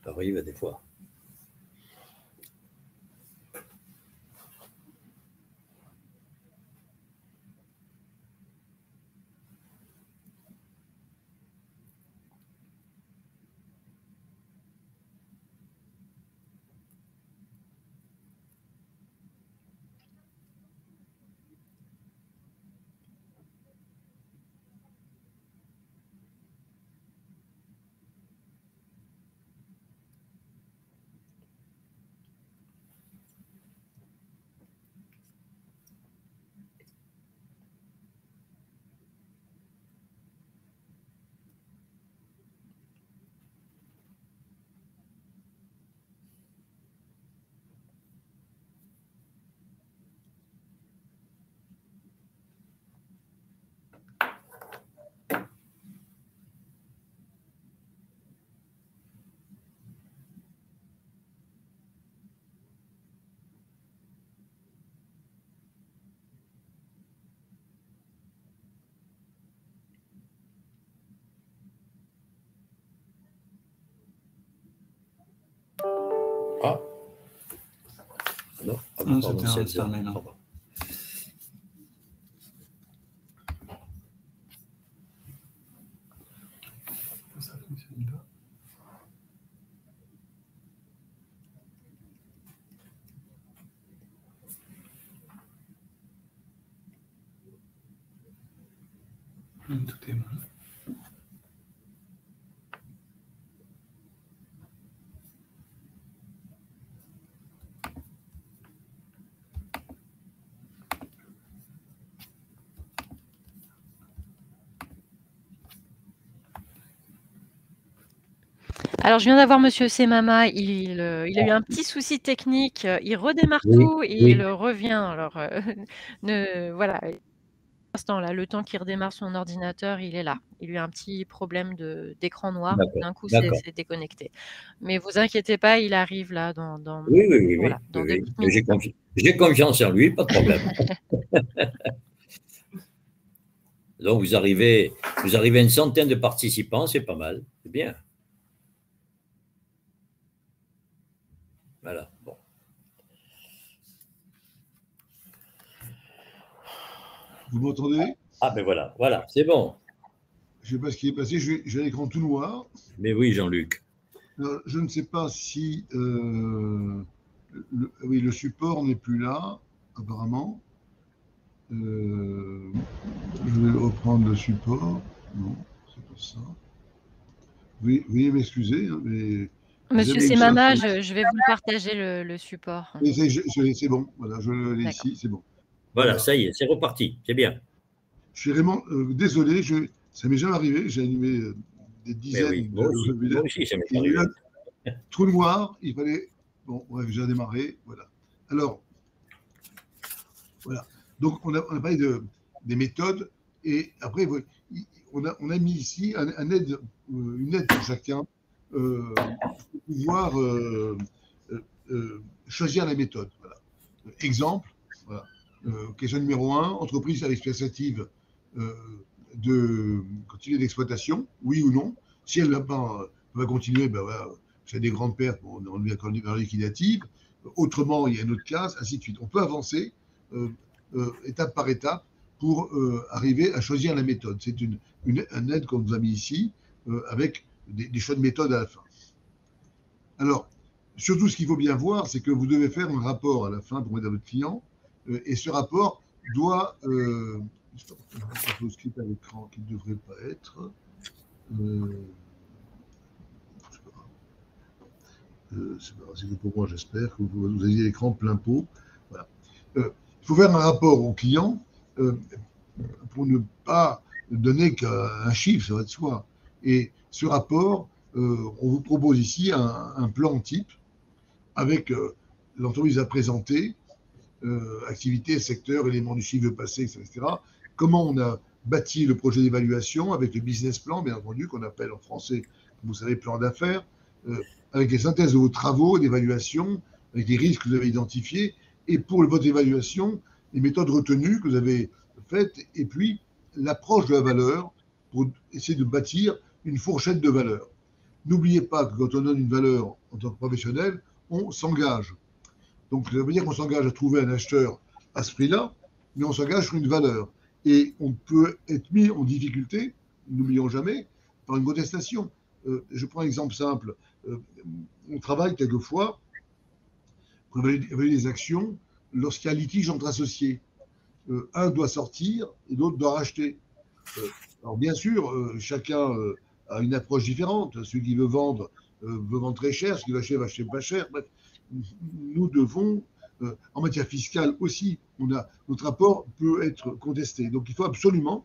Ça arrive des fois. Ah. Non, ah, Non, pardon, c'était un 16 heures. mail, hein. Pardon. Ça fonctionne pas. Tout est bon. Alors, je viens d'avoir Monsieur Semama. Il a eu un petit souci technique. Il redémarre Oui, tout et oui. il revient. Alors, voilà. Là, le temps qu'il redémarre son ordinateur, il est là. Il a eu un petit problème d'écran noir. D'accord, D'un coup, d'accord. c'est déconnecté. Mais vous inquiétez pas, il arrive là Oui, oui, oui, voilà, oui, dans oui, deux oui. petites minutes. J'ai confiance en lui, pas de problème. Donc, vous arrivez à une centaine de participants, c'est pas mal, c'est bien. Voilà, bon. Vous m'entendez? Ah, ben voilà, voilà, c'est bon. Je ne sais pas ce qui est passé, j'ai l'écran tout noir. Mais oui, Jean-Luc. Je ne sais pas si oui, le support n'est plus là, apparemment. Je vais reprendre le support. Non, c'est pas ça. Oui, veuillez m'excuser, hein, mais Monsieur Semama, je vais vous le partager le support. c'est bon, voilà, je l'ai ici, c'est bon. Voilà, ça y est, c'est reparti, c'est bien. Je suis vraiment désolé, ça m'est jamais arrivé, j'ai animé des dizaines oui, de moi aussi, ça m'est arrivé. Trou noir, il fallait. Bon, ouais, j'ai démarré, voilà. Alors, voilà. Donc, on a parlé des méthodes, et après, on a mis ici une aide pour chacun pour pouvoir choisir la méthode. Voilà. Exemple, voilà. Question numéro 1, entreprise avec expectative de continuer d'exploitation, oui ou non. Si elle n'a pas, va continuer, ben voilà, c'est des grandes pertes, bon, on est encore en liquidative. Autrement, il y a une autre case, ainsi de suite. On peut avancer étape par étape pour arriver à choisir la méthode. C'est une aide qu'on vous a mis ici avec des choix de méthode à la fin. Alors, surtout, ce qu'il faut bien voir, c'est que vous devez faire un rapport à la fin pour aider votre client, et ce rapport doit un script à l'écran qui ne devrait pas être. C'est que pour moi, j'espère que vous ayez l'écran plein pot. Voilà. Il faut faire un rapport au client pour ne pas donner qu'un chiffre, ça va de soi. Et ce rapport, on vous propose ici un plan type avec l'entreprise à présenter, activité, secteur, éléments du chiffre passé, etc. Comment on a bâti le projet d'évaluation avec le business plan, bien entendu, qu'on appelle en français, vous savez, plan d'affaires, avec les synthèses de vos travaux d'évaluation, avec les risques que vous avez identifiés, et pour votre évaluation, les méthodes retenues que vous avez faites, et puis l'approche de la valeur pour essayer de bâtir une fourchette de valeur. N'oubliez pas que quand on donne une valeur en tant que professionnel, on s'engage. Donc, ça veut dire qu'on s'engage à trouver un acheteur à ce prix-là, mais on s'engage sur une valeur. Et on peut être mis en difficulté, n'oublions jamais, par une contestation. Je prends un exemple simple. On travaille quelquefois pour évaluer les actions lorsqu'il y a un litige entre associés. Un doit sortir et l'autre doit racheter. Alors, bien sûr, chacun a une approche différente. Celui qui veut vendre très cher, celui qui va acheter pas cher. Bref, nous devons, en matière fiscale aussi, notre rapport peut être contesté. Donc il faut absolument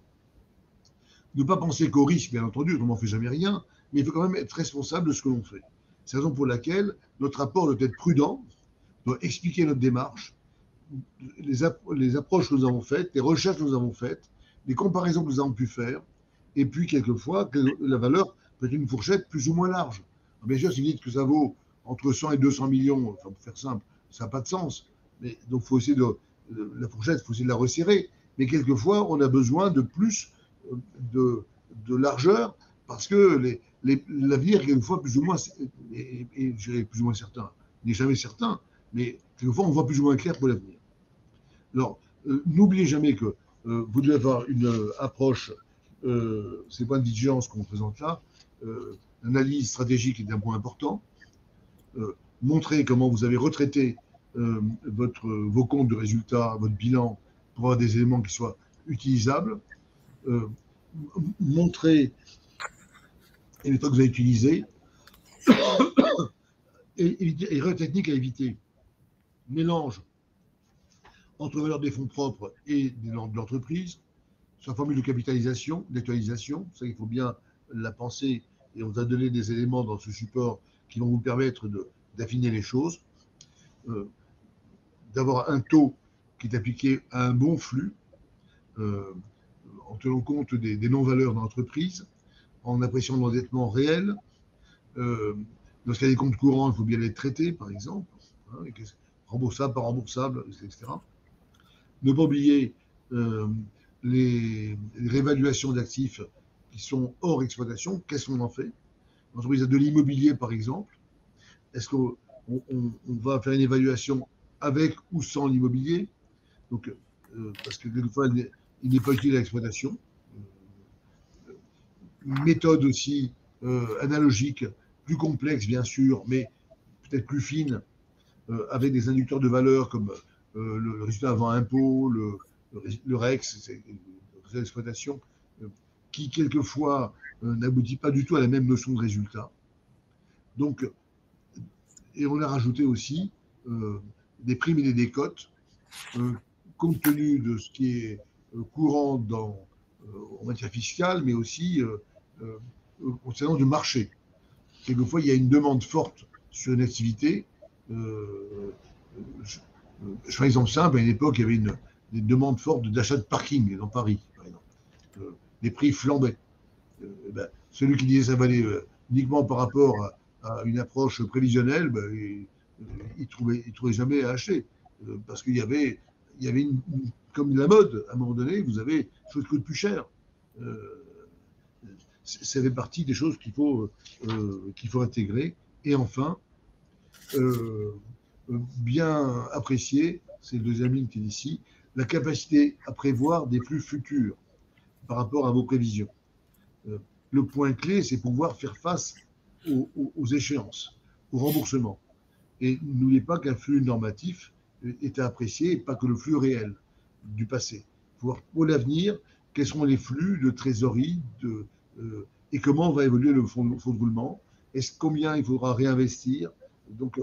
ne pas penser qu'au risque, bien entendu, autrement on ne fait jamais rien, mais il faut quand même être responsable de ce que l'on fait. C'est la raison pour laquelle notre rapport doit être prudent, doit expliquer notre démarche, les approches que nous avons faites, les recherches que nous avons faites, les comparaisons que nous avons pu faire, et puis quelquefois que la valeur peut être une fourchette plus ou moins large. Alors, bien sûr, si vous dites que ça vaut entre 100 et 200 millions, enfin, pour faire simple, ça n'a pas de sens. Mais, donc, il faut essayer la fourchette, il faut essayer de la resserrer. Mais quelquefois, on a besoin de plus de largeur parce que l'avenir, quelquefois, plus ou moins, et je dirais plus ou moins certain, n'est jamais certain, mais quelquefois on voit plus ou moins clair pour l'avenir. Alors, n'oubliez jamais que vous devez avoir une approche, ces points de vigilance qu'on présente là, l'analyse stratégique est un point important, montrer comment vous avez retraité vos comptes de résultats, votre bilan, pour avoir des éléments qui soient utilisables, montrer les méthodes que vous avez utilisées, et erreurs techniques à éviter. Mélange entre valeur des fonds propres et de l'entreprise, sa formule de capitalisation, d'actualisation, ça il faut bien la penser, et on vous a donné des éléments dans ce support qui vont vous permettre d'affiner les choses, d'avoir un taux qui est appliqué à un bon flux, en tenant compte des non-valeurs de l'entreprise, en appréciant l'endettement réel. Lorsqu'il y a des comptes courants, il faut bien les traiter, par exemple, hein, remboursable, pas remboursable, etc. Ne pas oublier les réévaluations d'actifs qui sont hors exploitation. Qu'est-ce qu'on en fait? L'entreprise a de l'immobilier, par exemple. Est-ce qu'on va faire une évaluation avec ou sans l'immobilier? Donc, parce que quelquefois, il n'est pas utile à l'exploitation. Une méthode aussi analogique, plus complexe, bien sûr, mais peut-être plus fine, avec des inducteurs de valeur comme le résultat avant impôt, le REX, le résultat d'exploitation, qui quelquefois n'aboutit pas du tout à la même notion de résultat. Donc, et on a rajouté aussi des primes et des décotes, compte tenu de ce qui est courant en matière fiscale, mais aussi concernant du marché. Quelquefois, il y a une demande forte sur une activité. Je fais un exemple simple, à une époque, il y avait des demandes fortes d'achat de parking dans Paris, par exemple. Les prix flambaient. Celui qui disait ça valait uniquement par rapport à une approche prévisionnelle, il trouvait jamais à acheter. Parce qu'il y avait comme la mode, à un moment donné, vous avez des choses qui coûtent plus cher. Ça fait partie des choses qu'il faut intégrer. Et enfin, bien apprécier, c'est le deuxième ligne qui est ici, la capacité à prévoir des flux futurs par rapport à vos prévisions. Le point clé, c'est pouvoir faire face aux échéances, aux remboursements. Et n'oubliez pas qu'un flux normatif est à apprécier, et pas que le flux réel du passé. Pour l'avenir, quels seront les flux de trésorerie et comment va évoluer le fonds de roulement, combien il faudra réinvestir. Donc,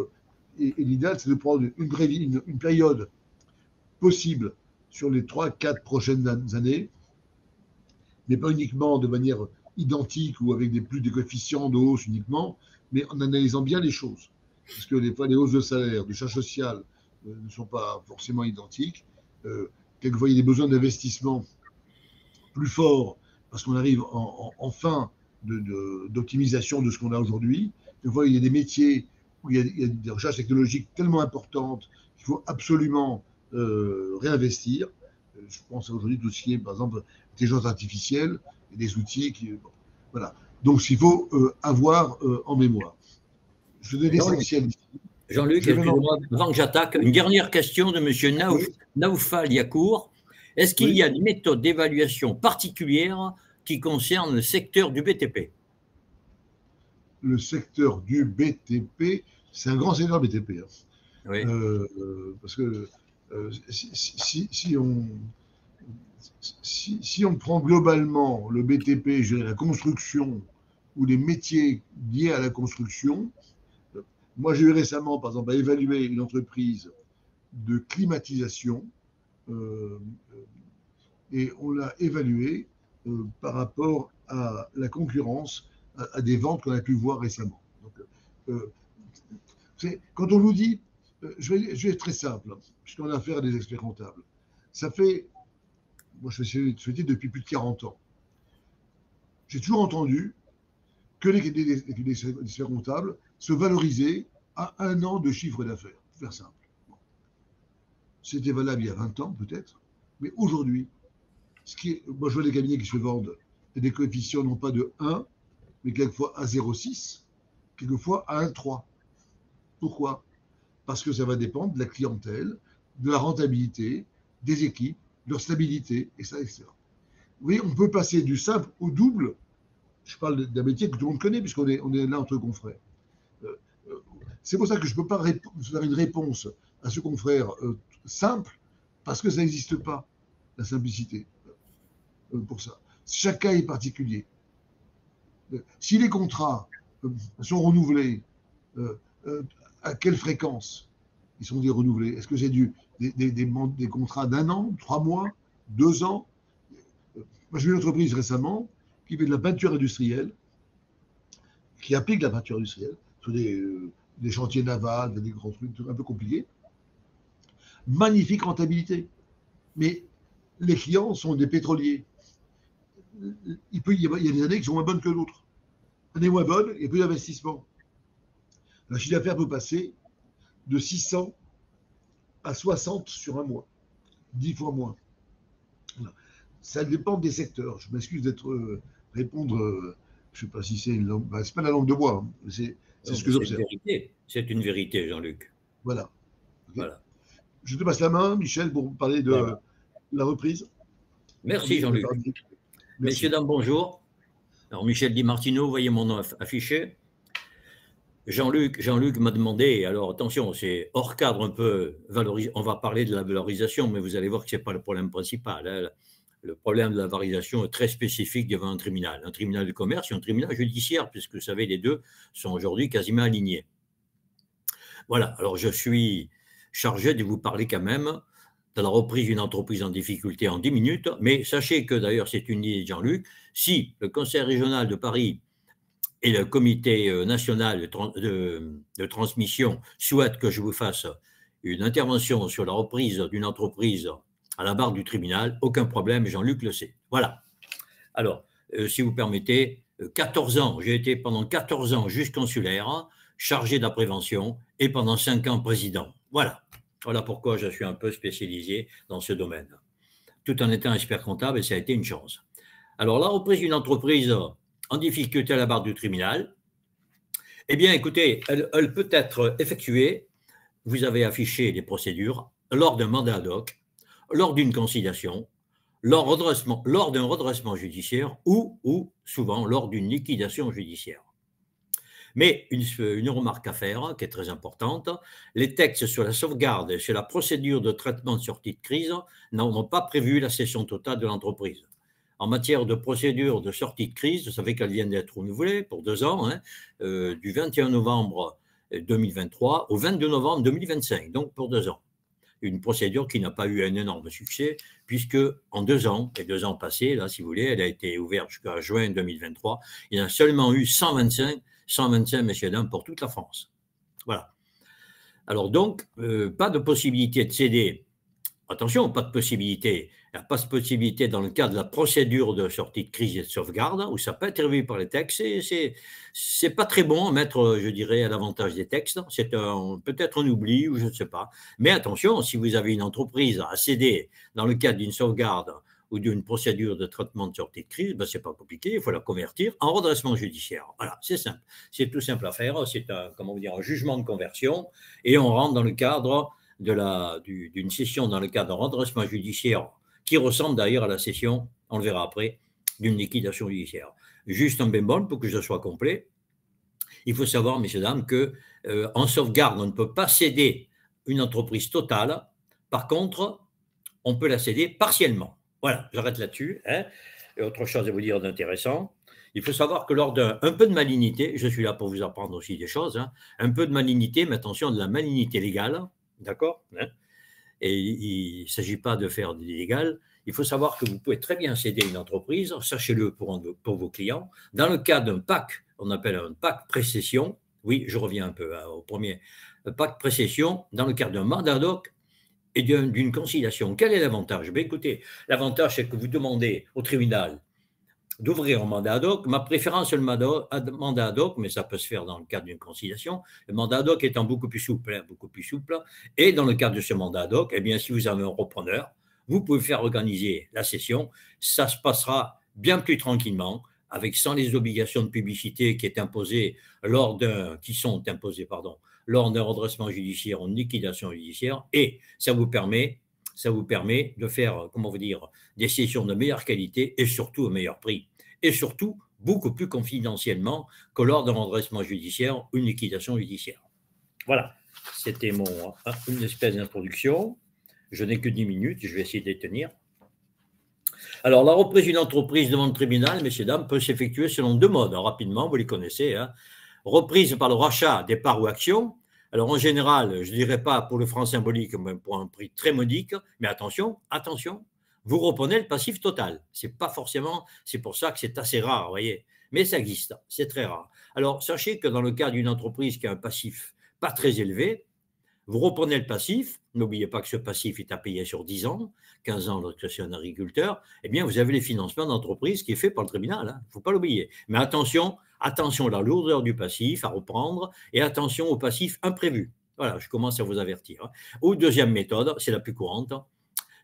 et l'idéal, c'est de prendre une période possible sur les 3-4 prochaines années, mais pas uniquement de manière identique ou avec des coefficients de hausse uniquement, mais en analysant bien les choses. Parce que des fois, les hausses de salaire, de charges sociales ne sont pas forcément identiques. Quelquefois, il y a des besoins d'investissement plus forts parce qu'on arrive en fin d'optimisation de ce qu'on a aujourd'hui. Quelquefois, il y a des métiers où il y a des recherches technologiques tellement importantes qu'il faut absolument réinvestir. Je pense aujourd'hui tout ce qui est, par exemple, l'intelligence artificielle et des outils voilà. Donc, il faut avoir en mémoire. Je donne l'essentiel ici. Jean-Luc, excusez-moi, avant que j'attaque, une dernière question de M. Naoufal Yacour. Est-ce qu'il y a une méthode d'évaluation particulière qui concerne le secteur du BTP? Le secteur du BTP, c'est un grand secteur BTP. Hein. Oui. Parce que si on prend globalement le BTP, je dirais la construction ou les métiers liés à la construction, moi j'ai eu récemment, par exemple, à évaluer une entreprise de climatisation et on l'a évaluée par rapport à la concurrence, à des ventes qu'on a pu voir récemment. Donc, quand on nous dit, je vais être très simple, puisqu'on a affaire à des experts comptables, ça fait, moi je fais ce métier depuis plus de 40 ans. J'ai toujours entendu que les experts comptables se valorisaient à 1 an de chiffre d'affaires, pour faire simple. Bon. C'était valable il y a 20 ans peut-être, mais aujourd'hui, moi je vois des cabinets qui se vendent des coefficients non pas de 1, mais quelquefois à 0,6, quelquefois à 1,3. Pourquoi? parce que ça va dépendre de la clientèle, de la rentabilité, des équipes, de leur stabilité, et ça, etc. Vous voyez, on peut passer du simple au double. Je parle d'un métier que tout le monde connaît, puisqu'on est là entre confrères. C'est pour ça que je ne peux pas faire une réponse à ce confrère simple, parce que ça n'existe pas, la simplicité, pour ça. Chaque cas est particulier. Si les contrats sont renouvelés, à quelle fréquence ils sont renouvelés? Est-ce que c'est des contrats d'1 an, 3 mois, 2 ans? Moi, j'ai vu une entreprise récemment qui fait de la peinture industrielle, qui applique la peinture industrielle sur des chantiers navals, des grands trucs un peu compliqués. Magnifique rentabilité. Mais les clients sont des pétroliers. Il y a des années qui sont moins bonnes que d'autres. Années moins bonnes, il y a plus d'investissement. Le chiffre d'affaires peut passer de 600 à 60 sur un mois, 10 fois moins. Voilà. Ça dépend des secteurs. Je m'excuse répondre, je ne sais pas si c'est une langue, c'est pas la langue de bois, hein. C'est ce que j'observe. C'est une vérité, Jean-Luc. Voilà. Okay. Voilà. Je te passe la main, Michel, pour parler de la reprise. Merci, Jean-Luc. Messieurs, dames, bonjour. Alors, Michel Di Martino, voyez mon nom affiché. Jean-Luc m'a demandé, alors attention, c'est hors cadre un peu, on va parler de la valorisation, mais vous allez voir que ce n'est pas le problème principal. Hein. Le problème de la valorisation est très spécifique devant un tribunal de commerce et un tribunal judiciaire, puisque vous savez, les deux sont aujourd'hui quasiment alignés. Voilà, alors je suis chargé de vous parler quand même de la reprise d'une entreprise en difficulté en 10 minutes, mais sachez que d'ailleurs c'est une idée de Jean-Luc, si le Conseil régional de Paris et le comité national de transmission souhaitent que je vous fasse une intervention sur la reprise d'une entreprise à la barre du tribunal, aucun problème, Jean-Luc le sait. Voilà. Alors, si vous permettez, 14 ans, j'ai été pendant 14 ans juge consulaire, chargé de la prévention et pendant 5 ans président. Voilà. Voilà pourquoi je suis un peu spécialisé dans ce domaine. Tout en étant expert comptable, et ça a été une chance. Alors, la reprise d'une entreprise en difficulté à la barre du tribunal, eh bien, écoutez, elle peut être effectuée, vous avez affiché les procédures, lors d'un mandat ad hoc, lors d'une conciliation, lors d'un redressement judiciaire ou souvent lors d'une liquidation judiciaire. Mais une remarque à faire, qui est très importante, les textes sur la sauvegarde et sur la procédure de traitement de sortie de crise n'ont pas prévu la cession totale de l'entreprise. En matière de procédure de sortie de crise, vous savez qu'elle vient d'être renouvelée pour 2 ans, hein, du 21 novembre 2023 au 22 novembre 2025, donc pour 2 ans. Une procédure qui n'a pas eu un énorme succès, puisque en 2 ans, et 2 ans passés, là, si vous voulez, elle a été ouverte jusqu'à juin 2023, il y en a seulement eu 125, messieurs, dames, pour toute la France. Voilà. Alors donc, pas de possibilité de céder. Attention, pas de possibilité. Il n'y a pas de possibilité dans le cadre de la procédure de sortie de crise et de sauvegarde, où ça peut être prévu par les textes. C'est pas très bon à mettre, je dirais, à l'avantage des textes. C'est peut-être un oubli ou je ne sais pas. Mais attention, si vous avez une entreprise à céder dans le cadre d'une sauvegarde ou d'une procédure de traitement de sortie de crise, ben, ce n'est pas compliqué, il faut la convertir en redressement judiciaire. Voilà, c'est simple. C'est tout simple à faire. C'est un jugement de conversion et on rentre dans le cadre d'une cession dans le cadre d'un redressement judiciaire qui ressemble d'ailleurs à la cession, on le verra après, d'une liquidation judiciaire. Juste un bémol pour que je sois complet. Il faut savoir, messieurs, dames, qu'en sauvegarde, on ne peut pas céder une entreprise totale. Par contre, on peut la céder partiellement. Voilà, j'arrête là-dessus. Hein. Et autre chose à vous dire d'intéressant, il faut savoir que lors d'un peu de malignité, je suis là pour vous apprendre aussi des choses, hein, un peu de malignité, mais attention, de la malignité légale, d'accord, hein, et il ne s'agit pas de faire de l'illégal. Il faut savoir que vous pouvez très bien céder une entreprise, sachez-le pour vos clients, dans le cas d'un PAC, on appelle un PAC précession. Oui, je reviens un peu au premier. PAC précession, dans le cadre d'un mandat ad hoc et d'une conciliation. Quel est l'avantage? Ben, écoutez, l'avantage, c'est que vous demandez au tribunal d'ouvrir un mandat ad hoc. Ma préférence, c'est le mandat ad hoc, mais ça peut se faire dans le cadre d'une conciliation. Le mandat ad hoc étant beaucoup plus souple, hein, beaucoup plus souple. Et dans le cadre de ce mandat ad hoc, eh bien, si vous avez un repreneur, vous pouvez faire organiser la cession. Ça se passera bien plus tranquillement, sans les obligations de publicité qui sont imposées lors d'un redressement judiciaire ou une liquidation judiciaire, et ça vous permet de faire, comment vous dire, des cessions de meilleure qualité et surtout au meilleur prix. Et surtout, beaucoup plus confidentiellement que lors d'un redressement judiciaire ou une liquidation judiciaire. Voilà, c'était une espèce d'introduction. Je n'ai que 10 minutes, je vais essayer de les tenir. Alors, la reprise d'une entreprise devant le tribunal, messieurs, dames, peut s'effectuer selon 2 modes. Rapidement, vous les connaissez. Hein. Reprise par le rachat des parts ou actions. Alors, en général, je ne dirais pas pour le franc symbolique, mais pour un prix très modique. Mais attention, vous reprenez le passif total. C'est pas forcément, c'est pour ça que c'est assez rare, vous voyez. Mais ça existe, c'est très rare. Alors, sachez que dans le cas d'une entreprise qui a un passif pas très élevé, vous reprenez le passif. N'oubliez pas que ce passif est à payer sur 10 ans, 15 ans lorsque c'est un agriculteur. Eh bien, vous avez les financements d'entreprise qui est fait par le tribunal. Il ne faut pas l'oublier. Mais attention à la lourdeur du passif à reprendre et attention au passif imprévu. Voilà, je commence à vous avertir. Ou deuxième méthode, c'est la plus courante,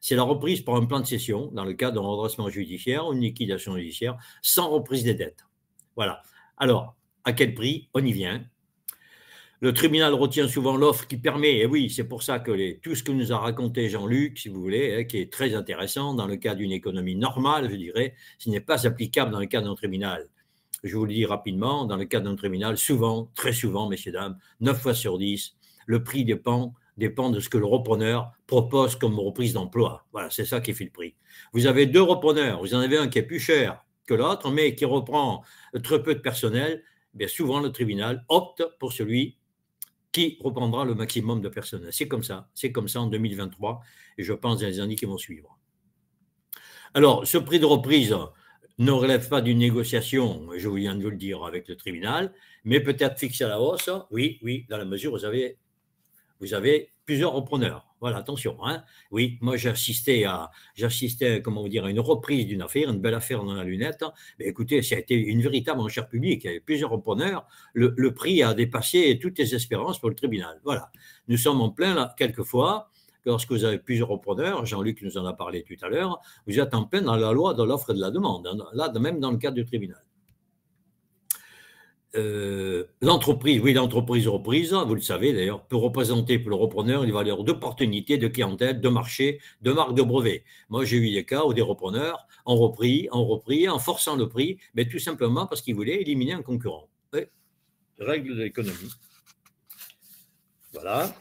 c'est la reprise par un plan de cession dans le cas d'un redressement judiciaire ou une liquidation judiciaire sans reprise des dettes. Voilà. Alors, à quel prix? On y vient. Le tribunal retient souvent l'offre qui permet, et oui, c'est pour ça que tout ce que nous a raconté Jean-Luc, si vous voulez, qui est très intéressant dans le cas d'une économie normale, je dirais, ce n'est pas applicable dans le cas d'un tribunal. Je vous le dis rapidement, dans le cas d'un tribunal, souvent, très souvent, messieurs, dames, 9 fois sur 10, le prix dépend de ce que le repreneur propose comme reprise d'emploi. Voilà, c'est ça qui fait le prix. Vous avez 2 repreneurs, vous en avez un qui est plus cher que l'autre, mais qui reprend très peu de personnel. Bien souvent, le tribunal opte pour celui qui reprendra le maximum de personnel. C'est comme ça en 2023, et je pense dans les années qui vont suivre. Alors, ce prix de reprise ne relève pas d'une négociation, je viens de vous le dire, avec le tribunal, mais peut-être fixé à la hausse, oui, dans la mesure où vous avez plusieurs repreneurs. Voilà, attention. Hein. Oui, moi j'assistais à une reprise d'une affaire, une belle affaire dans la lunette. Mais écoutez, ça a été une véritable enchère publique. Il y avait plusieurs repreneurs. Le prix a dépassé toutes les espérances pour le tribunal. Voilà. Nous sommes en plein, là, quelquefois, lorsque vous avez plusieurs repreneurs, Jean-Luc nous en a parlé tout à l'heure, vous êtes en plein dans la loi de l'offre et de la demande, là, même dans le cadre du tribunal. L'entreprise reprise, vous le savez d'ailleurs, peut représenter pour le repreneur une valeur d'opportunité, de clientèle, de marché, de marque, de brevet. Moi, j'ai eu des cas où des repreneurs ont repris, en forçant le prix, mais tout simplement parce qu'ils voulaient éliminer un concurrent. Oui. Règle de l'économie. Voilà.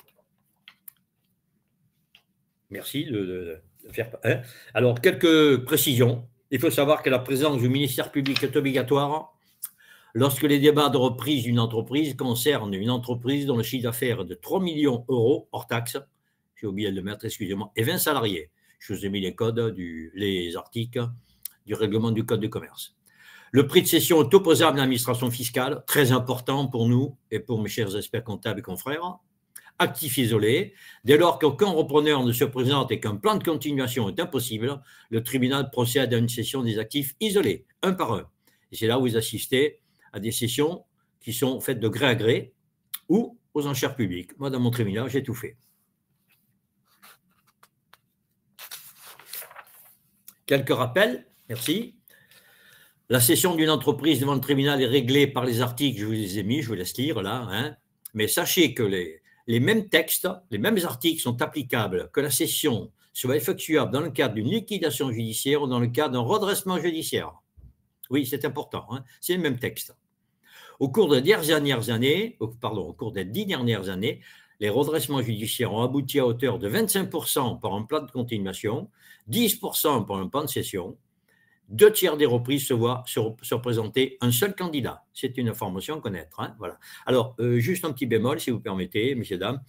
Merci de faire. Hein. Alors, quelques précisions. Il faut savoir que la présence du ministère public est obligatoire lorsque les débats de reprise d'une entreprise concernent une entreprise dont le chiffre d'affaires est de 3 millions d'euros hors taxe, j'ai oublié de le mettre, excusez-moi, et 20 salariés. Je vous ai mis les articles du règlement du Code de commerce. Le prix de cession est opposable à l'administration fiscale, très important pour nous et pour mes chers experts comptables et confrères. Actif isolé, dès lors qu'aucun repreneur ne se présente et qu'un plan de continuation est impossible, le tribunal procède à une cession des actifs isolés, un par un. Et c'est là où vous assistez à des cessions qui sont faites de gré à gré ou aux enchères publiques. Moi, dans mon tribunal, j'ai tout fait. Quelques rappels, merci. La cession d'une entreprise devant le tribunal est réglée par les articles, je vous les ai mis, je vous laisse lire là. Hein. Mais sachez que les mêmes textes, les mêmes articles sont applicables, que la cession soit effectuable dans le cadre d'une liquidation judiciaire ou dans le cadre d'un redressement judiciaire. Oui, c'est important, hein. C'est le même texte. Au cours des 10 dernières années, les redressements judiciaires ont abouti à hauteur de 25% pour un plan de continuation, 10% pour un plan de cession. 2 tiers des reprises se voient se représenter un seul candidat. C'est une information à connaître. Hein, voilà. Alors, juste un petit bémol, si vous permettez, messieurs, dames.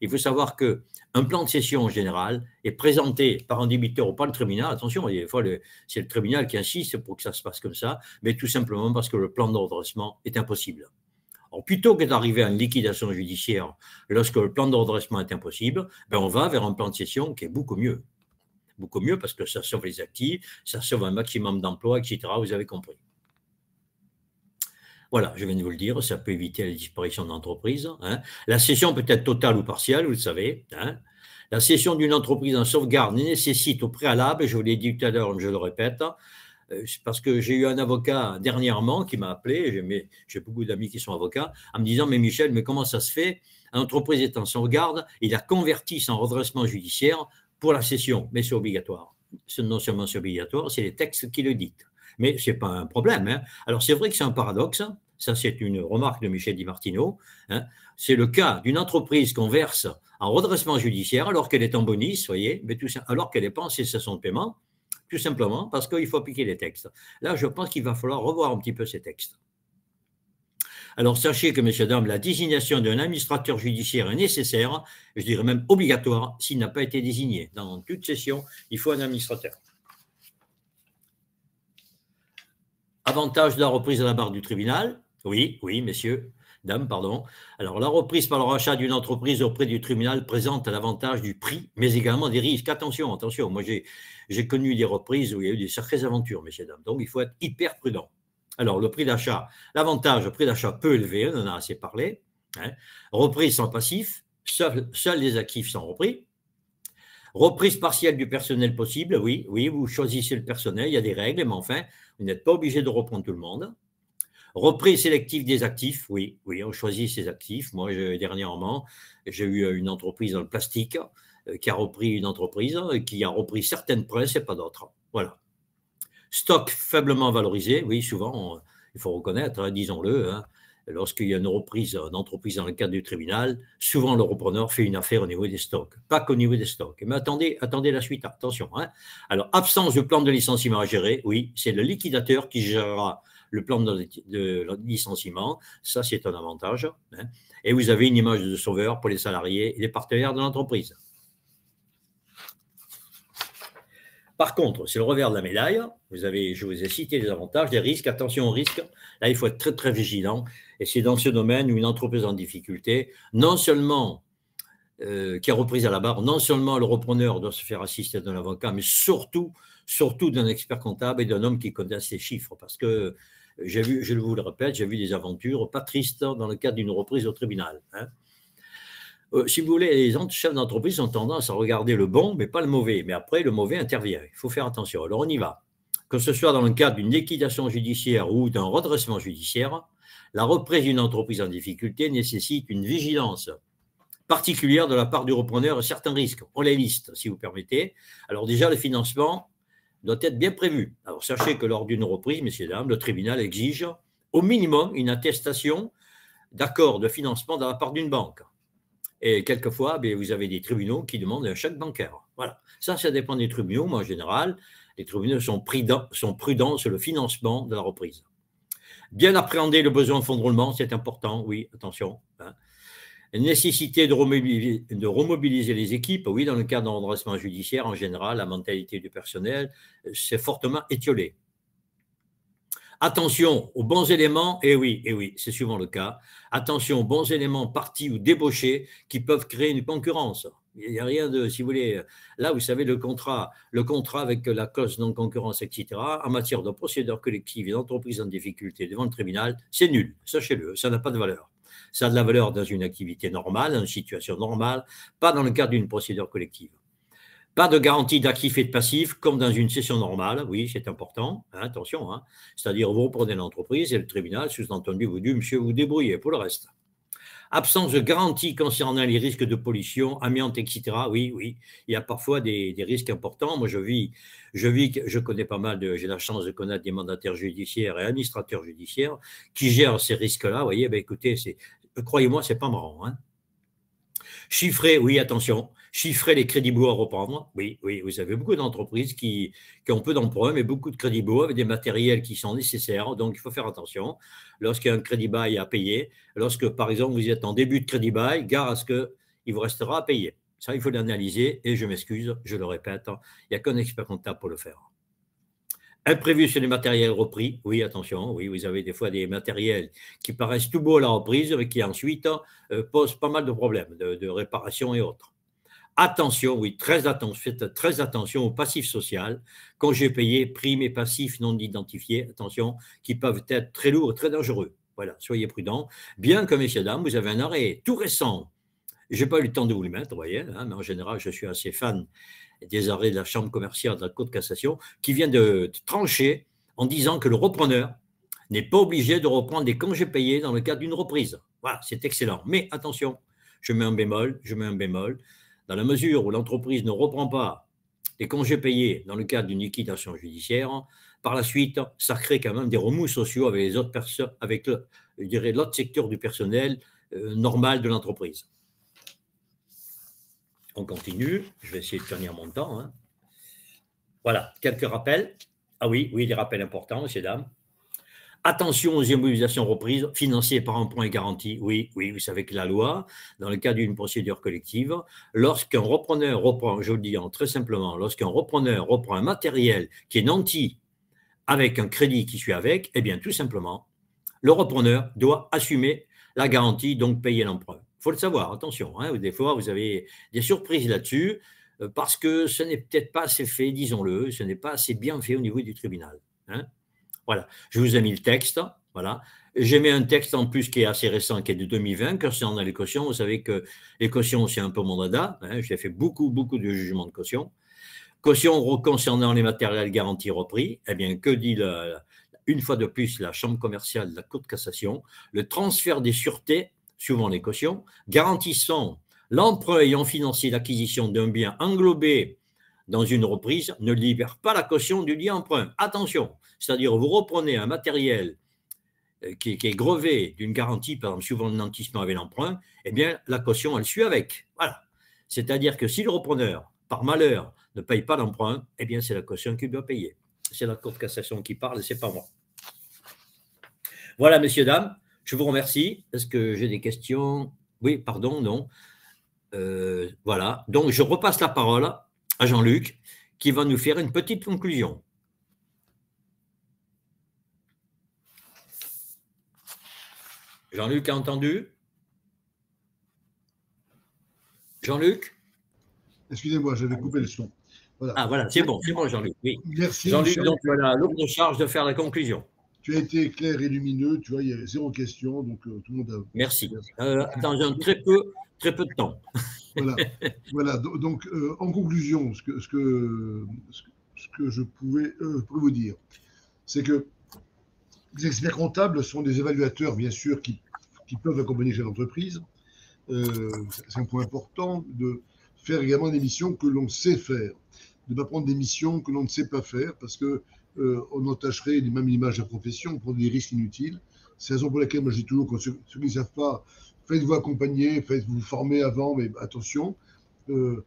Il faut savoir qu'un plan de cession en général est présenté par un débiteur ou par le tribunal. Attention, des fois, c'est le tribunal qui insiste pour que ça se passe comme ça, mais tout simplement parce que le plan de redressement est impossible. Alors, plutôt que d'arriver à une liquidation judiciaire lorsque le plan de redressement est impossible, ben on va vers un plan de cession qui est beaucoup mieux. Beaucoup mieux parce que ça sauve les actifs, ça sauve un maximum d'emplois, etc. Vous avez compris. Voilà, je viens de vous le dire, ça peut éviter la disparition d'entreprise. Hein. La cession peut être totale ou partielle, vous le savez. Hein. La cession d'une entreprise en sauvegarde nécessite au préalable, je vous l'ai dit tout à l'heure, je le répète, C'est parce que j'ai eu un avocat dernièrement qui m'a appelé, j'ai beaucoup d'amis qui sont avocats, en me disant, mais Michel, mais comment ça se fait? L'entreprise est en sauvegarde, il a converti son redressement judiciaire pour la cession, mais c'est obligatoire. Non seulement c'est obligatoire, c'est les textes qui le dictent. Mais ce n'est pas un problème. Hein. Alors c'est vrai que c'est un paradoxe, hein. Ça c'est une remarque de Michel Di Martino, hein. C'est le cas d'une entreprise qu'on verse en redressement judiciaire alors qu'elle est en bonus, vous voyez, mais alors qu'elle n'est pas en cessation de paiement, tout simplement parce qu'il faut appliquer les textes. Là, je pense qu'il va falloir revoir un petit peu ces textes. Alors, sachez que, messieurs, dames, la désignation d'un administrateur judiciaire est nécessaire, je dirais même obligatoire, s'il n'a pas été désigné. Dans toute session, il faut un administrateur. Avantage de la reprise à la barre du tribunal. Oui, messieurs, dames, pardon. Alors, la reprise par le rachat d'une entreprise auprès du tribunal présente l'avantage du prix, mais également des risques. Attention, moi, j'ai connu des reprises où il y a eu des sacrées aventures, messieurs, dames. Donc, il faut être hyper prudent. Alors, le prix d'achat, l'avantage, le prix d'achat peu élevé, on en a assez parlé. Hein. Reprise sans passif, seuls les actifs sont repris. Reprise partielle du personnel possible, oui, vous choisissez le personnel, il y a des règles, mais enfin, vous n'êtes pas obligé de reprendre tout le monde. Reprise sélective des actifs, oui, on choisit ses actifs. Moi, dernièrement, j'ai eu une entreprise dans le plastique qui a repris une entreprise qui a repris certaines presses et pas d'autres. Voilà. Stock faiblement valorisé, oui, souvent, il faut reconnaître, hein, disons-le, hein, lorsqu'il y a une reprise d'entreprise dans le cadre du tribunal, souvent le repreneur fait une affaire au niveau des stocks, pas qu'au niveau des stocks. Mais attendez la suite, attention. Hein. Alors, absence de plan de licenciement à gérer, oui, c'est le liquidateur qui gérera le plan de licenciement, ça c'est un avantage. Hein. Et vous avez une image de sauveur pour les salariés et les partenaires de l'entreprise. Par contre, c'est le revers de la médaille. Je vous ai cité les avantages, les risques. Attention aux risques. Là, il faut être très, très vigilant. Et c'est dans ce domaine où une entreprise en difficulté, non seulement qui a reprise à la barre, non seulement le repreneur doit se faire assister d'un avocat, mais surtout d'un expert comptable et d'un homme qui connaît ses chiffres. Parce que je vous le répète, j'ai vu des aventures pas tristes dans le cadre d'une reprise au tribunal. Hein. Si vous voulez, les chefs d'entreprise ont tendance à regarder le bon, mais pas le mauvais. Mais après, le mauvais intervient. Il faut faire attention. Alors, on y va. Que ce soit dans le cadre d'une liquidation judiciaire ou d'un redressement judiciaire, la reprise d'une entreprise en difficulté nécessite une vigilance particulière de la part du repreneur et certains risques. On les liste, si vous permettez. Alors déjà, le financement doit être bien prévu. Alors, sachez que lors d'une reprise, messieurs, dames, le tribunal exige au minimum une attestation d'accord de financement de la part d'une banque. Et quelquefois, vous avez des tribunaux qui demandent un chèque bancaire. Voilà. Ça dépend des tribunaux. Mais en général, les tribunaux sont prudents sur le financement de la reprise. Bien appréhender le besoin de fonds de roulement, c'est important. Oui, attention. Hein. Nécessité de remobiliser les équipes. Oui, dans le cadre d'un redressement judiciaire, en général, la mentalité du personnel, c'est fortement étiolé. Attention aux bons éléments, et oui, c'est souvent le cas. Attention aux bons éléments partis ou débauchés qui peuvent créer une concurrence. Il n'y a rien de, si vous voulez, là, vous savez, le contrat avec la clause non-concurrence, etc., en matière de procédure collective et d'entreprise en difficulté devant le tribunal, c'est nul, sachez-le, ça n'a pas de valeur. Ça a de la valeur dans une activité normale, dans une situation normale, pas dans le cadre d'une procédure collective. Pas de garantie d'actifs et de passifs comme dans une session normale, oui, c'est important, hein, attention, hein. C'est-à-dire vous reprenez l'entreprise et le tribunal, sous-entendu, vous dit, monsieur, vous débrouillez pour le reste. Absence de garantie concernant les risques de pollution, amiante, etc. Oui, il y a parfois des risques importants. Moi, je connais pas mal j'ai la chance de connaître des mandataires judiciaires et administrateurs judiciaires qui gèrent ces risques-là. Vous voyez, écoutez, croyez-moi, c'est pas marrant, hein. Chiffrer, oui, attention, chiffrer les crédits baux à reprendre. Oui, vous avez beaucoup d'entreprises qui ont peu d'emprunts, mais beaucoup de crédits baux avec des matériels qui sont nécessaires. Donc, il faut faire attention. Lorsqu'il y a un crédit bail à payer, lorsque, par exemple, vous êtes en début de crédit bail, gare à ce qu'il vous restera à payer. Ça, il faut l'analyser et je m'excuse, je le répète, il n'y a qu'un expert comptable pour le faire. Imprévu sur les matériels repris, oui, attention, oui, vous avez des fois des matériels qui paraissent tout beaux à la reprise, mais qui ensuite posent pas mal de problèmes de réparation et autres. Attention, oui, faites très attention au passif social, congés payés, primes et passifs non identifiés, attention, qui peuvent être très lourds et très dangereux. Voilà, soyez prudents. Bien que, messieurs, dames, vous avez un arrêt tout récent. Je n'ai pas eu le temps de vous le mettre, vous voyez, hein, mais en général, je suis assez fan des arrêts de la Chambre commerciale de la Cour de cassation qui vient de trancher en disant que le repreneur n'est pas obligé de reprendre des congés payés dans le cadre d'une reprise. Voilà, c'est excellent. Mais attention, je mets un bémol. Dans la mesure où l'entreprise ne reprend pas les congés payés dans le cadre d'une liquidation judiciaire, par la suite, ça crée quand même des remous sociaux avec les autres personnes, avec l'autre secteur du personnel normal de l'entreprise. On continue. Je vais essayer de tenir mon temps. Hein. Voilà, quelques rappels. Ah oui, des rappels importants, messieurs, dames. Attention aux immobilisations reprises financées par emprunt et garantie. Oui, vous savez que la loi, dans le cadre d'une procédure collective, lorsqu'un repreneur reprend, je le dis très simplement, lorsqu'un repreneur reprend un matériel qui est nanti avec un crédit qui suit avec, eh bien, tout simplement, le repreneur doit assumer la garantie, donc payer l'emprunt. Il faut le savoir, attention, hein, des fois, vous avez des surprises là-dessus, parce que ce n'est peut-être pas assez fait, disons-le, ce n'est pas assez bien fait au niveau du tribunal. Hein. Voilà, je vous ai mis le texte, voilà. J'ai mis un texte en plus qui est assez récent, qui est de 2020, concernant les cautions. Vous savez que les cautions, c'est un peu mon dada, hein, j'ai fait beaucoup de jugements de caution. Caution concernant les matériels garantis repris, eh bien, que dit une fois de plus la Chambre commerciale de la Cour de cassation? Le transfert des sûretés, souvent les cautions, garantissant l'emprunt ayant financé l'acquisition d'un bien englobé dans une reprise ne libère pas la caution du dit emprunt. Attention, c'est-à-dire vous reprenez un matériel qui est grevé d'une garantie, par exemple, souvent le nantissement avec l'emprunt, eh bien, la caution, elle suit avec. Voilà. C'est-à-dire que si le repreneur, par malheur, ne paye pas l'emprunt, eh bien, c'est la caution qu'il doit payer. C'est la Cour de cassation qui parle, ce n'est pas moi. Voilà, messieurs, dames, je vous remercie. Est-ce que j'ai des questions? Oui, pardon, non. Voilà. Donc, je repasse la parole à Jean-Luc, qui va nous faire une petite conclusion. Jean-Luc a entendu? Jean-Luc? Excusez-moi, j'avais coupé le son. Voilà. Ah voilà, c'est bon, Jean-Luc. Oui. Merci. Jean-Luc, donc voilà, lourde charge de faire la conclusion. Tu as été clair et lumineux, tu vois, il y a 0 question, donc tout le monde a... Merci. Dans un très peu de temps. Voilà. Donc, en conclusion, ce que je pouvais vous dire, c'est que les experts comptables sont des évaluateurs, bien sûr, qui peuvent accompagner cette entreprise. C'est un point important de faire également des missions que l'on sait faire, de ne pas prendre des missions que l'on ne sait pas faire, parce que on entacherait même l'image de la profession, on prend des risques inutiles. C'est la raison pour laquelle moi je dis toujours, quand ceux qui ne savent pas, faites-vous accompagner, faites-vous former avant, mais attention. Moi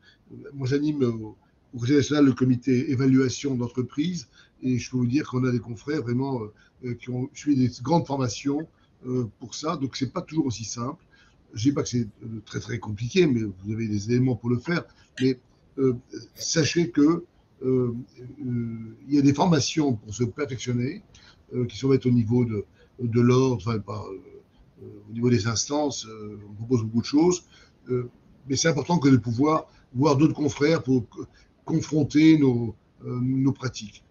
j'anime au Conseil national le comité évaluation d'entreprise, et je peux vous dire qu'on a des confrères vraiment qui ont suivi des grandes formations pour ça, donc c'est pas toujours aussi simple. Je ne dis pas que c'est très compliqué, mais vous avez des éléments pour le faire. Mais sachez que il y a des formations pour se perfectionner qui sont faites au niveau de l'ordre, enfin, au niveau des instances. On propose beaucoup de choses, mais c'est important que de pouvoir voir d'autres confrères pour confronter nos pratiques.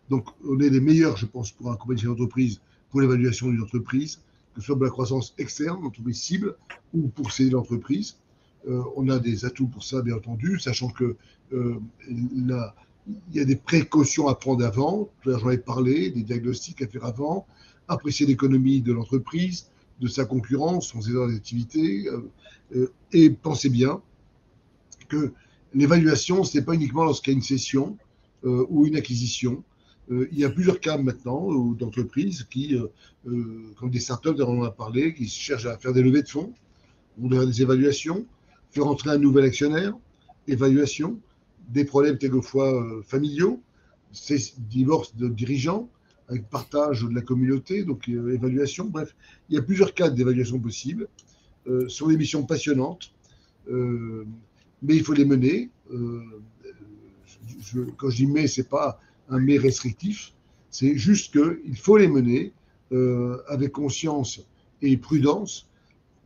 Donc, on est les meilleurs, je pense, pour accompagner une entreprise, pour l'évaluation d'une entreprise, que ce soit pour la croissance externe, l'entreprise cible, ou pour céder l'entreprise. On a des atouts pour ça, bien entendu, sachant que il y a des précautions à prendre avant. J'en ai parlé, des diagnostics à faire avant, apprécier l'économie de l'entreprise, de sa concurrence, son secteur d'activité, et pensez bien que l'évaluation, ce n'est pas uniquement lorsqu'il y a une cession ou une acquisition. Il y a plusieurs cas maintenant d'entreprises qui, comme des startups dont on a parlé, qui cherchent à faire des levées de fonds, ou des évaluations, faire entrer un nouvel actionnaire, évaluation, des problèmes quelquefois familiaux, divorce de dirigeants, avec partage de la communauté, donc évaluation, bref, il y a plusieurs cas d'évaluation possibles. Ce sont des missions passionnantes, mais il faut les mener. Quand je dis mais, ce n'est pas un mais restrictif, c'est juste qu'il faut les mener avec conscience et prudence,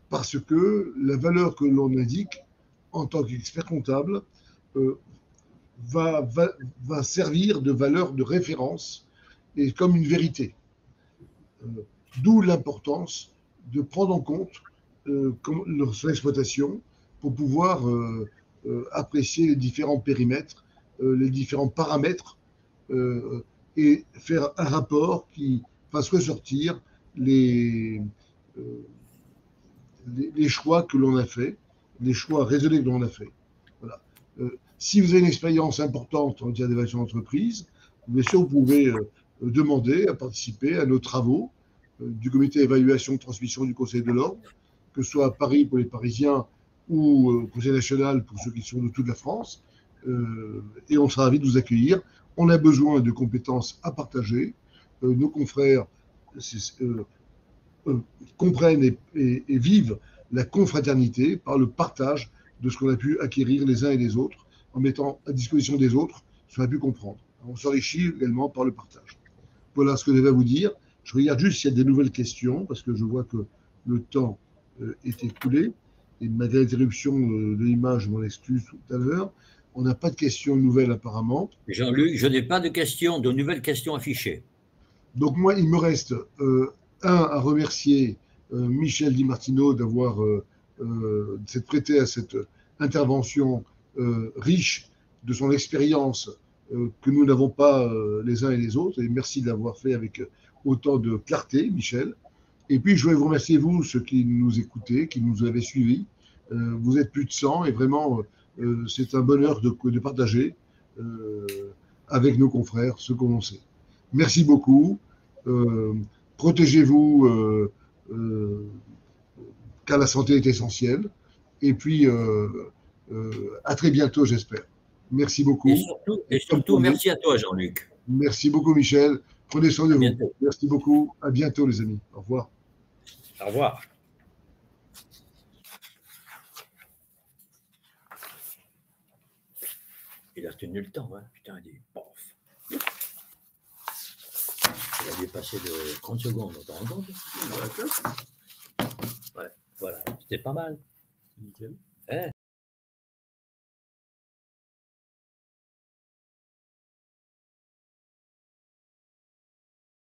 parce que la valeur que l'on indique en tant qu'expert comptable va servir de valeur de référence et comme une vérité. D'où l'importance de prendre en compte son exploitation pour pouvoir apprécier les différents périmètres, les différents paramètres et faire un rapport qui fasse ressortir les choix que l'on a fait, les choix raisonnés que l'on a fait. Voilà. Si vous avez une expérience importante en matière d'évaluation d'entreprise, bien sûr, vous pouvez demander à participer à nos travaux du comité d'évaluation de transmission du Conseil de l'Ordre, que ce soit à Paris pour les Parisiens ou au Conseil national pour ceux qui sont de toute la France. Et on sera ravis de vous accueillir. On a besoin de compétences à partager. Nos confrères comprennent et vivent la confraternité par le partage de ce qu'on a pu acquérir les uns et les autres en mettant à disposition des autres ce qu'on a pu comprendre. On s'enrichit également par le partage. Voilà ce que j'avais à vous dire. Je regarde juste s'il y a des nouvelles questions parce que je vois que le temps est écoulé et malgré l'interruption de l'image, je m'en excuse tout à l'heure. On n'a pas de questions nouvelles apparemment. Jean-Luc, je n'ai pas de questions, de nouvelles questions affichées. Donc moi, il me reste à remercier Michel Di Martino d'avoir s'être prêté à cette intervention riche de son expérience que nous n'avons pas les uns et les autres. Et merci de l'avoir fait avec autant de clarté, Michel. Et puis, je voulais vous remercier, vous, ceux qui nous écoutez, qui nous avez suivis. Vous êtes plus de 100 et vraiment, c'est un bonheur de partager avec nos confrères ce que l'on sait. Merci beaucoup. Protégez-vous, car la santé est essentielle. Et puis, à très bientôt, j'espère. Merci beaucoup. Et surtout merci à toi, Jean-Luc. Merci beaucoup, Michel. Prenez soin de vous. Merci beaucoup. À bientôt, les amis. Au revoir. Au revoir. Il a tenu le temps, hein. Putain, il dit pof. Il a dépassé de 30 secondes, on t'en rend compte? Ouais, voilà, c'était pas mal. Nickel.